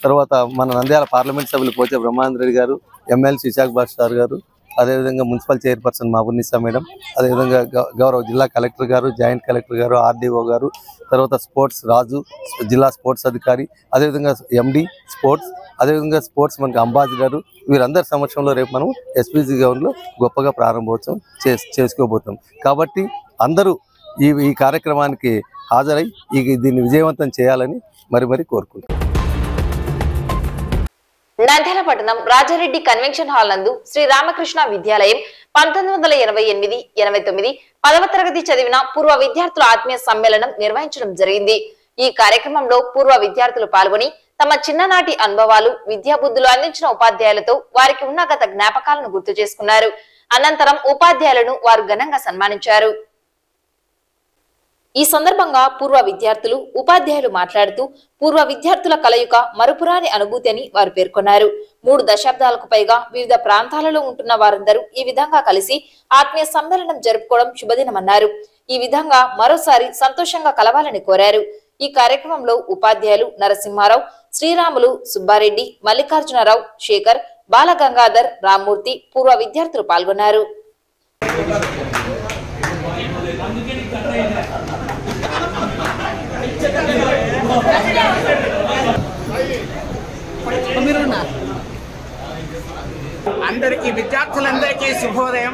తర్వాత మన నంద్యాల పార్లమెంట్ సభ్యులు పోచే బ్రహ్మానంద రెడ్డి గారు, ఎమ్మెల్సీ విశాఖ భాస్కర్ గారు, అదేవిధంగా మున్సిపల్ చైర్పర్సన్ మహబూబునిసా మేడం, అదేవిధంగా గౌరవ జిల్లా కలెక్టర్ గారు, జాయింట్ కలెక్టర్ గారు, ఆర్డీఓ గారు, తర్వాత స్పోర్ట్స్ రాజు జిల్లా స్పోర్ట్స్ అధికారి, అదేవిధంగా ఎండి స్పోర్ట్స్, అదేవిధంగా స్పోర్ట్స్ మనకి అంబాసిడర్, వీరందరి సమక్షంలో రేపు మనం ఎస్పీజీ గ్రౌండ్లో గొప్పగా ప్రారంభోత్సవం చేసుకోబోతాం. కాబట్టి అందరూ ఈ కార్యక్రమానికి హాజరై దీన్ని విజయవంతం చేయాలని మరి కోరుకుంటున్నాం. నంద్యాల పట్టణం రాజారెడ్డి కన్వెన్షన్ హాల్ నందు శ్రీ రామకృష్ణ విద్యాలయం 1988-89 10వ తరగతి చదివిన పూర్వ విద్యార్థుల ఆత్మీయ సమ్మేళనం నిర్వహించడం జరిగింది. ఈ కార్యక్రమంలో పూర్వ విద్యార్థులు పాల్గొని తమ చిన్ననాటి అనుభవాలు, విద్యాబుద్ధులు అందించిన ఉపాధ్యాయులతో వారికి ఉన్న గత జ్ఞాపకాలను గుర్తు చేసుకున్నారు. అనంతరం ఉపాధ్యాయులను వారు ఘనంగా సన్మానించారు. ఈ సందర్భంగా పూర్వ విద్యార్థులు, ఉపాధ్యాయులు మాట్లాడుతూ పూర్వ విద్యార్థుల కలయిక మరుపురాని అనుభూతి అని వారు పేర్కొన్నారు. 3 దశాబ్దాలకు పైగా వివిధ ప్రాంతాలలో ఉంటున్న వారందరూ ఈ విధంగా కలిసి ఆత్మీయ సమ్మేళనం జరుపుకోవడం శుభదినమన్నారు. ఈ విధంగా మరోసారి సంతోషంగా కలవాలని కోరారు. ఈ కార్యక్రమంలో ఉపాధ్యాయులు నరసింహారావు, శ్రీరాములు, సుబ్బారెడ్డి, మల్లికార్జునరావు, శేఖర్, బాలగంగాధర్, రామ్మూర్తి, పూర్వ విద్యార్థులు పాల్గొన్నారు. విద్యార్థులందరికీ శుభోదయం.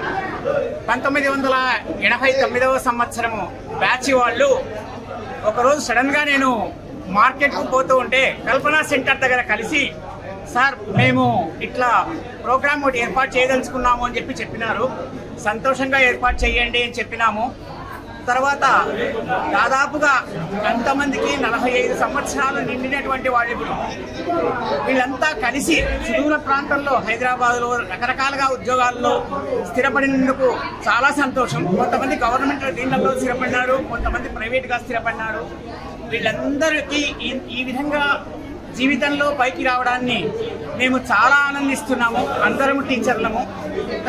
1989వ సంవత్సరము బ్యాచ్ వాళ్ళు ఒకరోజు సడన్ గా నేను మార్కెట్కు పోతూ ఉంటే కల్పనా సెంటర్ దగ్గర కలిసి, సార్ మేము ఇట్లా ప్రోగ్రామ్ ఒకటి ఏర్పాటు చేయదలుచుకున్నాము అని చెప్పినారు. సంతోషంగా ఏర్పాటు చేయండి అని చెప్పినాము. తర్వాత దాదాపుగా కొంతమందికి 45 సంవత్సరాలు నిండినటువంటి వాళ్ళు ఇప్పుడు వీళ్ళంతా కలిసి సుదూర ప్రాంతంలో హైదరాబాద్లో రకరకాలుగా ఉద్యోగాల్లో స్థిరపడినందుకు చాలా సంతోషం. కొంతమంది గవర్నమెంట్ దీనిలో స్థిరపడినారు, కొంతమంది ప్రైవేట్గా స్థిరపడినారు. వీళ్ళందరికీ ఈ విధంగా జీవితంలో పైకి రావడాన్ని మేము చాలా ఆనందిస్తున్నాము. అందరము టీచర్లము.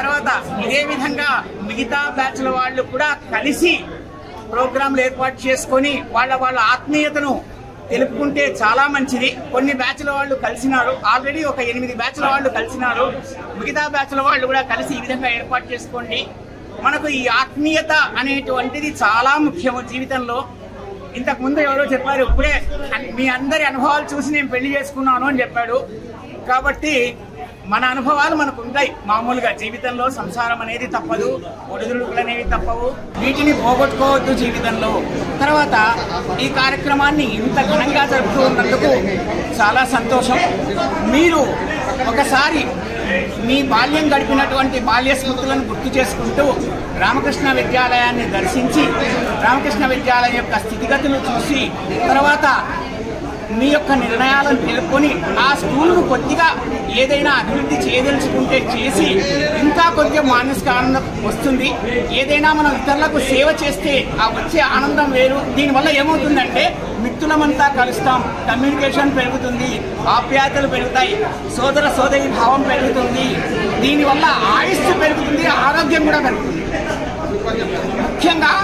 తర్వాత ఇదే విధంగా మిగతా బ్యాచ్ల వాళ్ళు కూడా కలిసి ప్రోగ్రాంలు ఏర్పాటు చేసుకొని వాళ్ళ ఆత్మీయతను తెలుపుకుంటే చాలా మంచిది. కొన్ని బ్యాచ్ల వాళ్ళు కలిసినారు, ఆల్రెడీ ఒక 8 బ్యాచ్ల వాళ్ళు కలిసినారు. మిగతా బ్యాచ్ల వాళ్ళు కూడా కలిసి ఈ విధంగా ఏర్పాటు చేసుకోండి. మనకు ఈ ఆత్మీయత అనేటువంటిది చాలా ముఖ్యము జీవితంలో. ఇంతకు ముందు ఎవరో చెప్పారు, ఇప్పుడే మీ అందరి అనుభవాలు చూసి నేను పెళ్లి చేసుకున్నాను అని చెప్పాడు. కాబట్టి మన అనుభవాలు మనకు ఉంటాయి. మామూలుగా జీవితంలో సంసారం అనేది తప్పదు, ఒడిదుడుకులు అనేవి తప్పవు, వీటిని పోగొట్టుకోవద్దు జీవితంలో. తర్వాత ఈ కార్యక్రమాన్ని ఇంత ఘనంగా జరుపుతూ ఉన్నందుకు చాలా సంతోషం. మీరు ఒకసారి మీ బాల్యం గడిపినటువంటి బాల్య స్మృతులను గుర్తు చేసుకుంటూ రామకృష్ణ విద్యాలయాన్ని దర్శించి రామకృష్ణ విద్యాలయం యొక్క స్థితిగతులు చూసి తర్వాత మీ యొక్క నిర్ణయాలను తెలుపుకొని ఆ స్కూల్ను కొద్దిగా ఏదైనా అభివృద్ధి చేయదలుచుకుంటే చేసి ఇంకా కొంచెం మానసిక ఆనందం వస్తుంది. ఏదైనా మనం ఇతరులకు సేవ చేస్తే ఆ వచ్చే ఆనందం వేరు. దీనివల్ల ఏమవుతుందంటే మిత్రులమంతా కలుస్తాం, కమ్యూనికేషన్ పెరుగుతుంది, ఆప్యాయతలు పెరుగుతాయి, సోదర సోదరి భావం పెరుగుతుంది. దీనివల్ల ఆయుస్సు పెరుగుతుంది, ఆరోగ్యం కూడా పెరుగుతుంది. ముఖ్యంగా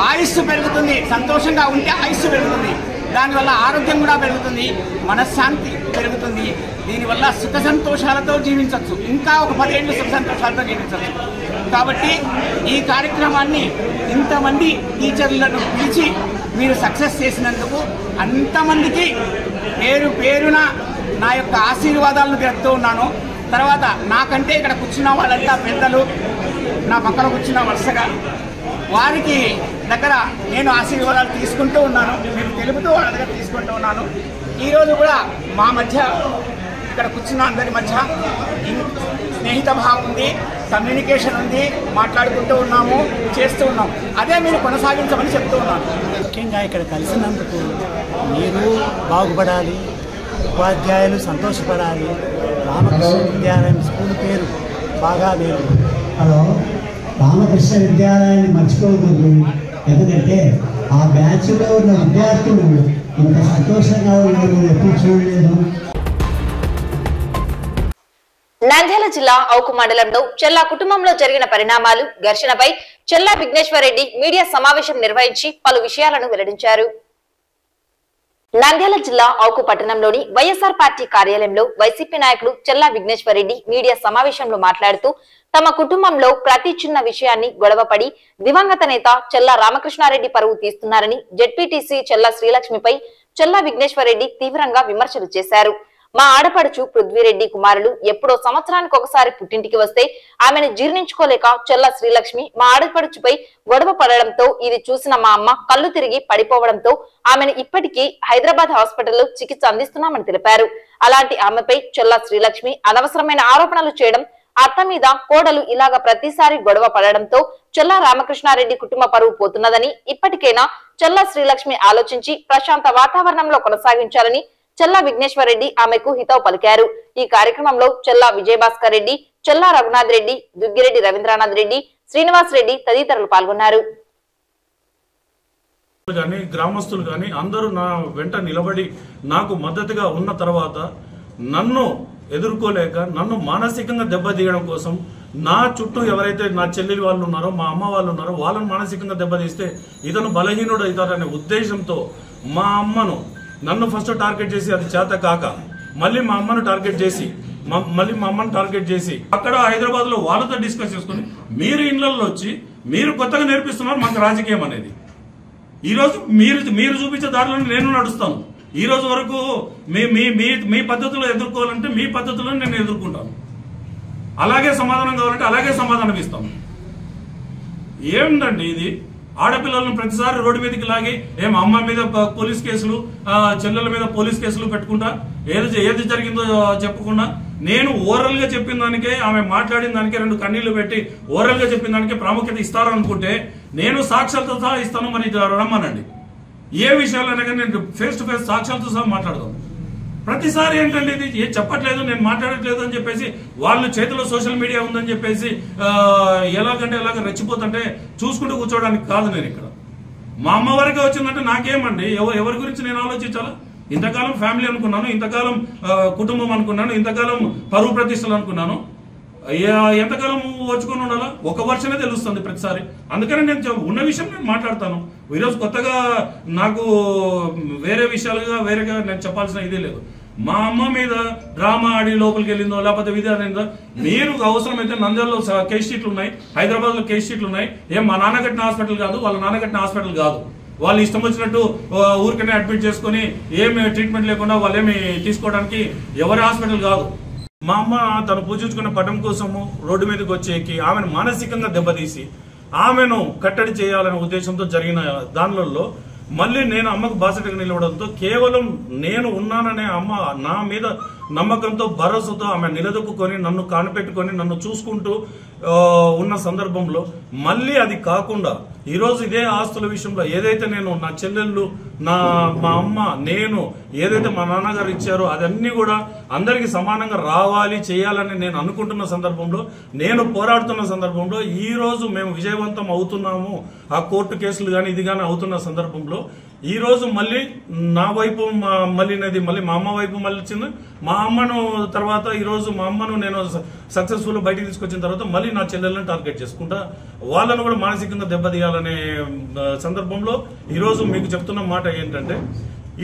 ఆయుస్సు పెరుగుతుంది. సంతోషంగా ఉంటే ఆయుస్సు పెరుగుతుంది, దానివల్ల ఆరోగ్యం కూడా పెరుగుతుంది, మనశ్శాంతి పెరుగుతుంది. దీనివల్ల సుఖ సంతోషాలతో జీవించవచ్చు, ఇంకా ఒక 10 ఏళ్ళు సుఖ సంతోషాలతో జీవించవచ్చు. కాబట్టి ఈ కార్యక్రమాన్ని ఇంతమంది టీచర్లను పిలిచి మీరు సక్సెస్ చేసినందుకు అంతమందికి పేరు పేరున నా యొక్క ఆశీర్వాదాలను తెలుపుతూ ఉన్నాను. తర్వాత నాకంటే ఇక్కడ కూర్చున్న వాళ్ళంతా పెద్దలు, నా పక్కన కూర్చున్న వరుసగా వారికి దగ్గర నేను ఆశీర్వాదాలు తీసుకుంటూ ఉన్నాను, మీరు తెలుపుతూ వాళ్ళ దగ్గర తీసుకుంటూ ఉన్నాను. ఈరోజు కూడా మా మధ్య ఇక్కడ కూర్చున్న అందరి మధ్య స్నేహిత భావం ఉంది, కమ్యూనికేషన్ ఉంది, మాట్లాడుకుంటూ ఉన్నాము, చేస్తూ ఉన్నాం. అదే మీరు కొనసాగించమని చెప్తూ ఉన్నాను. ముఖ్యంగా ఇక్కడ కలిసినందుకు మీరు బాగుపడాలి, ఉపాధ్యాయులు సంతోషపడాలి, రామకృష్ణ విద్యాలయం స్కూల్ పేరు బాగా లేదు. హలో, రామకృష్ణ విద్యాలయాన్ని మర్చిపోకూడదు. ఎందుకంటే ఆ బ్యాచ్లో ఉన్న విద్యార్థులు ఇంత సంతోషంగా ఉన్నారు ఎప్పుడు చూడలేదు. నంద్యాల జిల్లా అవుకు మండలంలో చెల్లా కుటుంబంలో జరిగిన పరిణామాలు, ఘర్షణపై చెల్లా విఘ్నేశ్వర్ రెడ్డి మీడియా సమావేశం నిర్వహించి పలు విషయాలను వెల్లడించారు. నంద్యాల జిల్లా అవుకు పట్టణంలోని వైఎస్ఆర్ పార్టీ కార్యాలయంలో వైసీపీ నాయకుడు చెల్లా విఘ్నేశ్వర్ రెడ్డి మీడియా సమావేశంలో మాట్లాడుతూ తమ కుటుంబంలో ప్రతి చిన్న విషయాన్ని గొడవపడి దివంగత నేత చెల్లా రామకృష్ణారెడ్డి పరువు తీస్తున్నారని జెడ్పీటీసీ చెల్లా శ్రీలక్ష్మిపై చెల్లా విఘ్నేశ్వర్ రెడ్డి తీవ్రంగా విమర్శలు చేశారు. మా ఆడపడుచు పృథ్వీరెడ్డి కుమారులు ఎప్పుడో సంవత్సరానికి ఒకసారి పుట్టింటికి వస్తే ఆమెను జీర్ణించుకోలేక చెల్లా శ్రీలక్ష్మి మా ఆడపడుచుపై గొడవ పడడంతో ఇది చూసిన మా అమ్మ కళ్ళు తిరిగి పడిపోవడంతో ఆమెను ఇప్పటికీ హైదరాబాద్ హాస్పిటల్లో చికిత్స అందిస్తున్నామని తెలిపారు. అలాంటి ఆమెపై చెల్లా శ్రీలక్ష్మి అనవసరమైన ఆరోపణలు చేయడం, అత్త మీద కోడలు ఇలాగ ప్రతిసారి గొడవ పడడంతో చెల్లా రామకృష్ణారెడ్డి కుటుంబ పరువు పోతున్నదని, ఇప్పటికైనా చెల్లా శ్రీలక్ష్మి ఆలోచించి ప్రశాంత వాతావరణంలో కొనసాగించాలని చెల్లా విఘ్నేశ్వర్ రెడ్డి ఆమెకు హితవు పలికారు. ఈ కార్యక్రమంలో చెల్లా విజయభాస్కర్ రెడ్డి, చెల్లా రఘునాథ్ రెడ్డి, దుగ్గిరెడ్డి రవీంద్రనాథ్ రెడ్డి, శ్రీనివాస్ రెడ్డి తదితరులు పాల్గొన్నారు. గ్రామస్తులు గాని అందరూ నా వెంట నిలబడి నాకు మద్దతుగా ఉన్న తర్వాత నన్ను ఎదుర్కోలేక నన్ను మానసికంగా దెబ్బతీయడం కోసం నా చుట్టూ ఎవరైతే నా చెల్లెలి వాళ్ళు ఉన్నారో, మా అమ్మ వాళ్ళు ఉన్నారో వాళ్ళని మానసికంగా దెబ్బతీస్తే ఇతను బలహీనుడు అవుతారనే ఉద్దేశంతో మా అమ్మను నన్ను ఫస్ట్ టార్గెట్ చేసి అది చేత కాక మళ్ళీ మా అమ్మను టార్గెట్ చేసి అక్కడ హైదరాబాద్ లో వాళ్ళతో డిస్కస్ చేసుకుని మీరు ఇళ్లలో వచ్చి మీరు కొత్తగా నేర్పిస్తున్నారు మాకు రాజకీయం అనేది. ఈ రోజు మీరు చూపించే దారిలో నేను నడుస్తాను. ఈ రోజు వరకు మీ పద్ధతిలో ఎదుర్కోవాలంటే మీ పద్ధతిలో నేను ఎదుర్కొంటాను. అలాగే సమాధానం కావాలంటే అలాగే సమాధానం ఇస్తాను. ఏమిటండి ఇది? ఆడపిల్లలను ప్రతిసారి రోడ్డు మీదకి లాగి అమ్మ మీద పోలీస్ కేసులు, చెల్లెల మీద పోలీస్ కేసులు పెట్టుకుంటా ఏది జరిగిందో చెప్పకుండా నేను ఓరల్ గా చెప్పిన దానికే, ఆమె మాట్లాడిన దానికే 2 కన్నీళ్లు పెట్టి ఓరల్ గా చెప్పిన దానికే ప్రాముఖ్యత ఇస్తారనుకుంటే నేను సాక్ష్యాలతో సహా ఇస్తాను. మరి రమ్మనండి, ఏ విషయాలైనా కానీ నేను ఫేస్ టు ఫేస్ సాక్ష్యాలతో సహా మాట్లాడదాం. ప్రతిసారి ఏంటంటే ఇది ఏం చెప్పట్లేదు, నేను మాట్లాడట్లేదు అని చెప్పేసి వాళ్ళు చేతిలో సోషల్ మీడియా ఉందని చెప్పేసి ఎలాగంటే ఎలాగ రెచ్చిపోతుంటే చూసుకుంటూ కూర్చోవడానికి కాదు. నేను ఇక్కడ మా అమ్మ వరకే వచ్చిందంటే నాకేమండి, ఎవరి గురించి నేను ఆలోచించాలా? ఇంతకాలం ఫ్యామిలీ అనుకున్నాను, ఇంతకాలం కుటుంబం అనుకున్నాను, ఇంతకాలం పరువు ప్రతిష్టలు అనుకున్నాను. ఎంతకాలం ఓర్చుకొని ఉండాలా? ఒక వర్షమే తెలుస్తుంది ప్రతిసారి. అందుకని నేను ఉన్న విషయం నేను మాట్లాడతాను. ఈరోజు కొత్తగా నాకు వేరే విషయాలుగా వేరేగా నేను చెప్పాల్సిన ఇదే లేదు. మా అమ్మ మీద డ్రామా ఆడి లోపలికి వెళ్ళిందో లేకపోతే విధానం మీరు అవసరమైతే నంద్యాలలో కేస్ షీట్లు ఉన్నాయి, హైదరాబాద్ లో కేస్ షీట్లు ఉన్నాయి. ఏం మా నాన్న కట్టిన హాస్పిటల్ కాదు, వాళ్ళ నాన్న కట్టిన హాస్పిటల్ కాదు. వాళ్ళు ఇష్టం వచ్చినట్టు ఊరికనే అడ్మిట్ చేసుకుని ఏమి ట్రీట్మెంట్ లేకుండా వాళ్ళు ఏమి తీసుకోవడానికి ఎవరి హాస్పిటల్ కాదు. మా అమ్మ తను పూజించుకున్న పటం కోసము రోడ్డు మీదకి వచ్చేకి ఆమెను మానసికంగా దెబ్బతీసి ఆమెను కట్టడి చేయాలనే ఉద్దేశంతో జరిగిన దానిలో మళ్ళీ నేను అమ్మకు బాసటగా నిలవడంతో కేవలం నేను ఉన్నాననే అమ్మ నా మీద నమ్మకంతో భరోసాతో ఆమె నిలదొక్కుని నన్ను కానిపెట్టుకొని నన్ను చూసుకుంటూ ఉన్న సందర్భంలో మళ్ళీ అది కాకుండా ఈరోజు ఇదే ఆస్తుల విషయంలో ఏదైతే నేను నా చెల్లెళ్ళు మా అమ్మ నేను ఏదైతే మా నాన్నగారు ఇచ్చారో అదన్నీ కూడా అందరికి సమానంగా రావాలి చేయాలని నేను అనుకుంటున్న సందర్భంలో నేను పోరాడుతున్న సందర్భంలో ఈ రోజు మేము విజయవంతం అవుతున్నాము. ఆ కోర్టు కేసులు కానీ ఇది కానీ అవుతున్న సందర్భంలో ఈ రోజు మళ్ళీ నా వైపు మళ్ళీ మా అమ్మ వైపు మళ్ళీ మా అమ్మను తర్వాత ఈ రోజు మా అమ్మను నేను సక్సెస్ఫుల్ బయటికి తీసుకొచ్చిన తర్వాత మళ్ళీ నా చెల్లెలను టార్గెట్ చేసుకుంటా వాళ్ళను కూడా మానసికంగా దెబ్బతీయాలనే సందర్భంలో ఈ రోజు మీకు చెప్తున్న మాట ఏంటంటే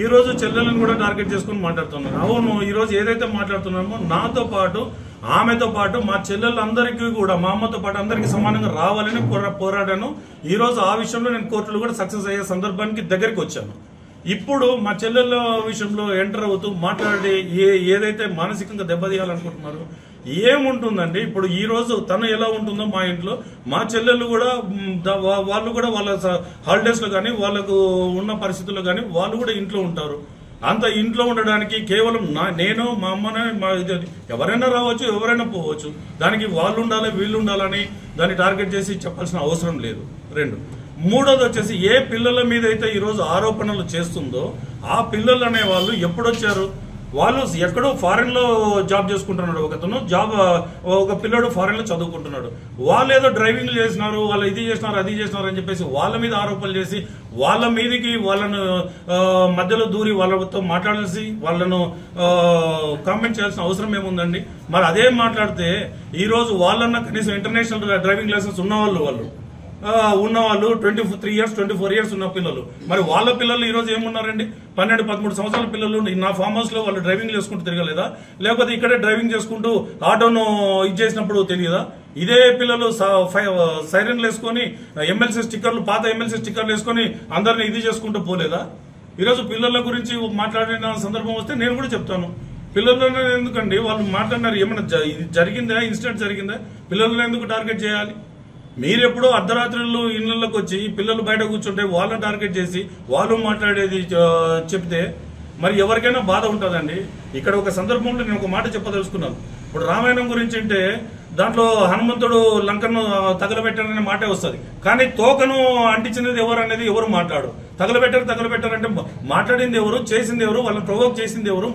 ఈ రోజు చెల్లెలను కూడా టార్గెట్ చేసుకుని మాట్లాడుతున్నాను. అవును, ఈ రోజు ఏదైతే మాట్లాడుతున్నామో నాతో పాటు ఆమెతో పాటు మా చెల్లెళ్ళందరికీ కూడా మా అమ్మతో పాటు అందరికీ సమానంగా రావాలని పోరాడాను. ఈ రోజు ఆ విషయంలో నేను కోర్టులో కూడా సక్సెస్ అయ్యే సందర్భానికి దగ్గరికి వచ్చాను. ఇప్పుడు మా చెల్లెళ్ళ విషయంలో ఎంటర్ అవుతూ మాట్లాడి ఏదైతే మానసికంగా దెబ్బతీయాలనుకుంటున్నారో ఏముంటుందండి. ఇప్పుడు ఈ రోజు తను ఎలా ఉంటుందో మా ఇంట్లో మా చెల్లెళ్ళు కూడా వాళ్ళు కూడా వాళ్ళ హాలిడేస్ లో కానీ వాళ్ళకు ఉన్న పరిస్థితుల్లో కానీ వాళ్ళు కూడా ఇంట్లో ఉంటారు. అంత ఇంట్లో ఉండడానికి కేవలం నేను మా అమ్మనే ఎవరైనా రావచ్చు ఎవరైనా పోవచ్చు, దానికి వాళ్ళు ఉండాలి వీళ్ళు ఉండాలని దాన్ని టార్గెట్ చేసి చెప్పాల్సిన అవసరం లేదు. 2 మూడోది వచ్చేసి ఏ పిల్లల మీద అయితే ఈరోజు ఆరోపణలు చేస్తుందో ఆ పిల్లలు అనే వాళ్ళు ఎప్పుడొచ్చారు? వాళ్ళు ఎక్కడో ఫారెన్ లో జాబ్ చేసుకుంటున్నాడు ఒక పిల్లడు ఫారెన్ లో చదువుకుంటున్నాడు. వాళ్ళు ఏదో డ్రైవింగ్ చేసినారు, వాళ్ళు ఇది చేసినారు అది చేసినారు అని చెప్పేసి వాళ్ళ మీద ఆరోపణలు చేసి వాళ్ళ మీదకి వాళ్ళను మధ్యలో దూరి వాళ్ళతో మాట్లాడాల్సి వాళ్ళను కామెంట్ చేయాల్సిన అవసరం ఏముందండి? మరి అదే మాట్లాడితే ఈ రోజు వాళ్ళన్నా కనీసం ఇంటర్నేషనల్ డ్రైవింగ్ లైసెన్స్ ఉన్నవాళ్ళు 23 years 24 years ఉన్న పిల్లలు, మరి వాళ్ళ పిల్లలు ఈ రోజు ఏమున్నారండి? 12-13 సంవత్సరాల పిల్లలు నా ఫామ్ హౌస్ లో వాళ్ళు డ్రైవింగ్ చేసుకుంటూ తిరగలేదా? లేకపోతే ఇక్కడే డ్రైవింగ్ చేసుకుంటూ ఆటోను ఇది చేసినప్పుడు తెలియదా? ఇదే పిల్లలు సైరన్లు వేసుకొని ఎమ్మెల్సీ స్టిక్కర్లు పాత ఎమ్మెల్సీ స్టిక్కర్లు వేసుకొని అందరిని ఇది చేసుకుంటూ పోలేదా? ఈరోజు పిల్లల గురించి మాట్లాడిన సందర్భం వస్తే నేను కూడా చెప్తాను. పిల్లలను ఎందుకండి వాళ్ళు మాట్లాడినారు? ఏమైనా జరిగిందా? ఇన్సిడెంట్ జరిగిందా? పిల్లలను ఎందుకు టార్గెట్ చేయాలి? మీరెప్పుడో అర్ధరాత్రులు ఇళ్లలోకి వచ్చి పిల్లలు బయట కూర్చుంటే వాళ్ళని టార్గెట్ చేసి వాళ్ళు మాట్లాడేది చెప్తే మరి ఎవరికైనా బాధ ఉంటుందండి. ఇక్కడ ఒక సందర్భంలో నేను ఒక మాట చెప్పదలుచుకున్నాను. ఇప్పుడు రామాయణం గురించి అంటే దాంట్లో హనుమంతుడు లంకను తగలబెట్టారనే మాటే వస్తుంది, కానీ తోకను అంటించినది ఎవరు అనేది ఎవరు మాట్లాడు. తగలబెట్టారంటే మాట్లాడింది ఎవరు, చేసింది ఎవరు, వాళ్ళని ప్రొవోక్ చేసింది ఎవరు,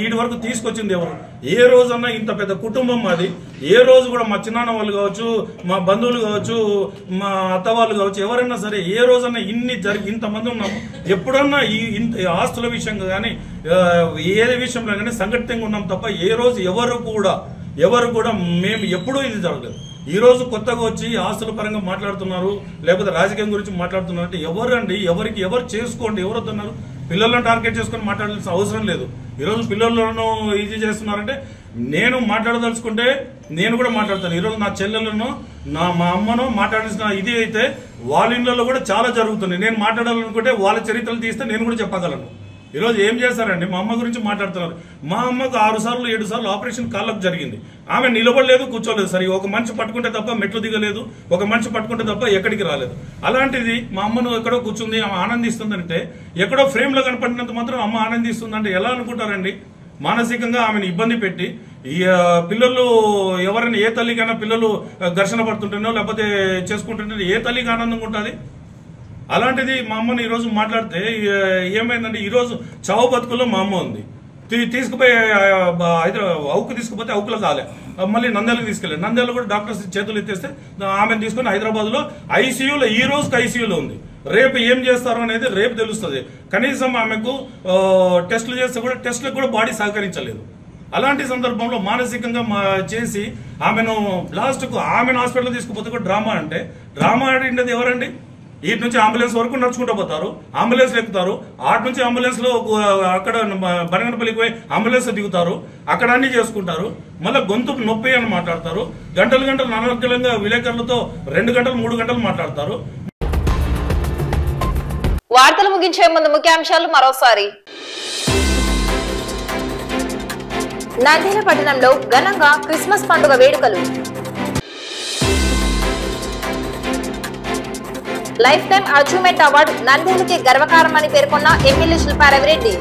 ఈడి వరకు తీసుకొచ్చింది ఎవరు? ఏ రోజన్నా ఇంత పెద్ద కుటుంబం మాది, ఏ రోజు కూడా మా చిన్నాన్న వాళ్ళు కావచ్చు, మా బంధువులు కావచ్చు, మా అత్త వాళ్ళు కావచ్చు, ఎవరైనా సరే ఏ రోజన్నా ఇంతమంది ఉన్నాము. ఎప్పుడన్నా ఇంత ఆస్తుల విషయంగా కానీ ఏ విషయంలో కానీ సంఘటితంగా ఉన్నాం తప్ప ఏ రోజు ఎవరు కూడా మేము ఎప్పుడూ ఇది జరగలేదు. ఈ రోజు కొత్తగా వచ్చి ఆస్తుల పరంగా మాట్లాడుతున్నారు, లేకపోతే రాజకీయం గురించి మాట్లాడుతున్నారు అంటే ఎవరండి? ఎవరు చేసుకోండి, ఎవరు వస్తున్నారు? పిల్లలను టార్గెట్ చేసుకుని మాట్లాడాల్సిన అవసరం లేదు. ఈరోజు పిల్లలను ఇది చేస్తున్నారంటే నేను మాట్లాడదలుచుకుంటే నేను కూడా మాట్లాడతాను. ఈరోజు నా చెల్లెలను మా అమ్మను మాట్లాడాల్సిన ఇది అయితే వాళ్ళ ఇళ్లలో కూడా చాలా జరుగుతుంది. నేను మాట్లాడాలనుకుంటే వాళ్ళ చరిత్రలు తీస్తే నేను కూడా చెప్పగలను. ఈరోజు ఏం చేశారండి? మా అమ్మ గురించి మాట్లాడుతున్నారు. మా అమ్మకు 6 సార్లు 7 సార్లు ఆపరేషన్ కాళ్ళకు జరిగింది. ఆమె నిలబడలేదు, కూర్చోలేదు. సరే, ఒక మనిషి పట్టుకుంటే తప్ప మెట్లు దిగలేదు, ఒక మనిషి పట్టుకుంటే తప్ప ఎక్కడికి రాలేదు. అలాంటిది మా అమ్మను ఎక్కడో కూర్చుంది, ఆమె ఆనందిస్తుందంటే ఎక్కడో ఫ్రేమ్ లో కనపడినంత మాత్రం అమ్మ ఆనందిస్తుందంటే ఎలా అనుకుంటారండి? మానసికంగా ఆమెను ఇబ్బంది పెట్టి ఈ పిల్లలు ఎవరైనా ఏ తల్లికైనా పిల్లలు ఘర్షణ పడుతుంటేనో లేకపోతే చేసుకుంటుంటే ఏ తల్లికి ఆనందంగా ఉంటుంది? అలాంటిది మా అమ్మని ఈరోజు మాట్లాడితే ఏమైందంటే ఈరోజు చావు బతుకుల్లో మా అమ్మ ఉంది. తీసుకుపోయి అవుకు తీసుకుపోతే అవుకులో కాలే, మళ్ళీ నంద్యాలకు తీసుకెళ్ళారు. నంద్యాలలో కూడా డాక్టర్స్ చేతులు ఎత్తేస్తే ఆమెను తీసుకుని హైదరాబాద్ లో ఐసీయూలో ఈ రోజుకి ఐసీయూలో ఉంది. రేపు ఏం చేస్తారు అనేది రేపు తెలుస్తుంది. కనీసం ఆమెకు టెస్టులు చేస్తే కూడా టెస్టులకు కూడా బాడీ సహకరించలేదు. అలాంటి సందర్భంలో మానసికంగా చేసి ఆమెను లాస్ట్కు ఆమెను హాస్పిటల్ తీసుకుపోతే కూడా డ్రామా అంటే డ్రామా ఆడినది ఎవరండి? ఇటు నుంచి అంబులెన్స్ వరకు నడుచుకుంటూ పోతారు, అంబులెన్స్ ఎక్కుతారు, ఆటు నుంచి అంబులెన్స్ లో అక్కడ బనగనపల్లికి పోయి అంబులెన్స్ దిగుతారు, అక్కడ అన్ని చేసుకుంటారు, మళ్ళీ గొంతు నొప్పి అని మాట్లాడతారు, గంటలు గంటలు అనర్గళంగా విలేకరులతో 2 గంటలు 3 గంటలు మాట్లాడతారు. వార్తలు ముగించే ముందు ముఖ్యాంశాలు మరోసారి. నంద్యాల పట్టణంలో ఘనంగా క్రిస్మస్ పండుగ వేడుకలు. లైఫ్ టైం అచీవ్మెంట్ అవార్డు నంద్యాలకి గర్వకారమని పేర్కొన్న ఎమ్మెల్యే శిల్పా రవిరెడ్డి.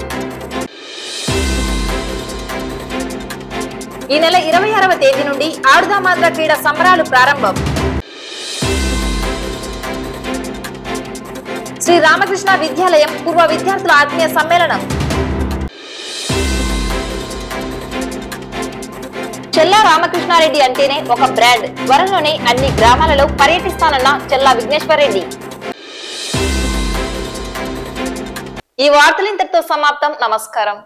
ఈ నెల 26వ తేదీ నుండి ఆడుదామాంధ్ర క్రీడా సంబరాలు ప్రారంభం. శ్రీ రామకృష్ణ విద్యాలయం పూర్వ విద్యార్థుల ఆత్మీయ సమ్మేళనం. చెల్లా రామకృష్ణారెడ్డి అంటేనే ఒక బ్రాండ్, త్వరలోనే అన్ని గ్రామాలలో పర్యటిస్తానన్న చెల్లా విఘ్నేశ్వరరెడ్డి. ఈ వార్తలు ఇంతటితో సమాప్తం. నమస్కారం.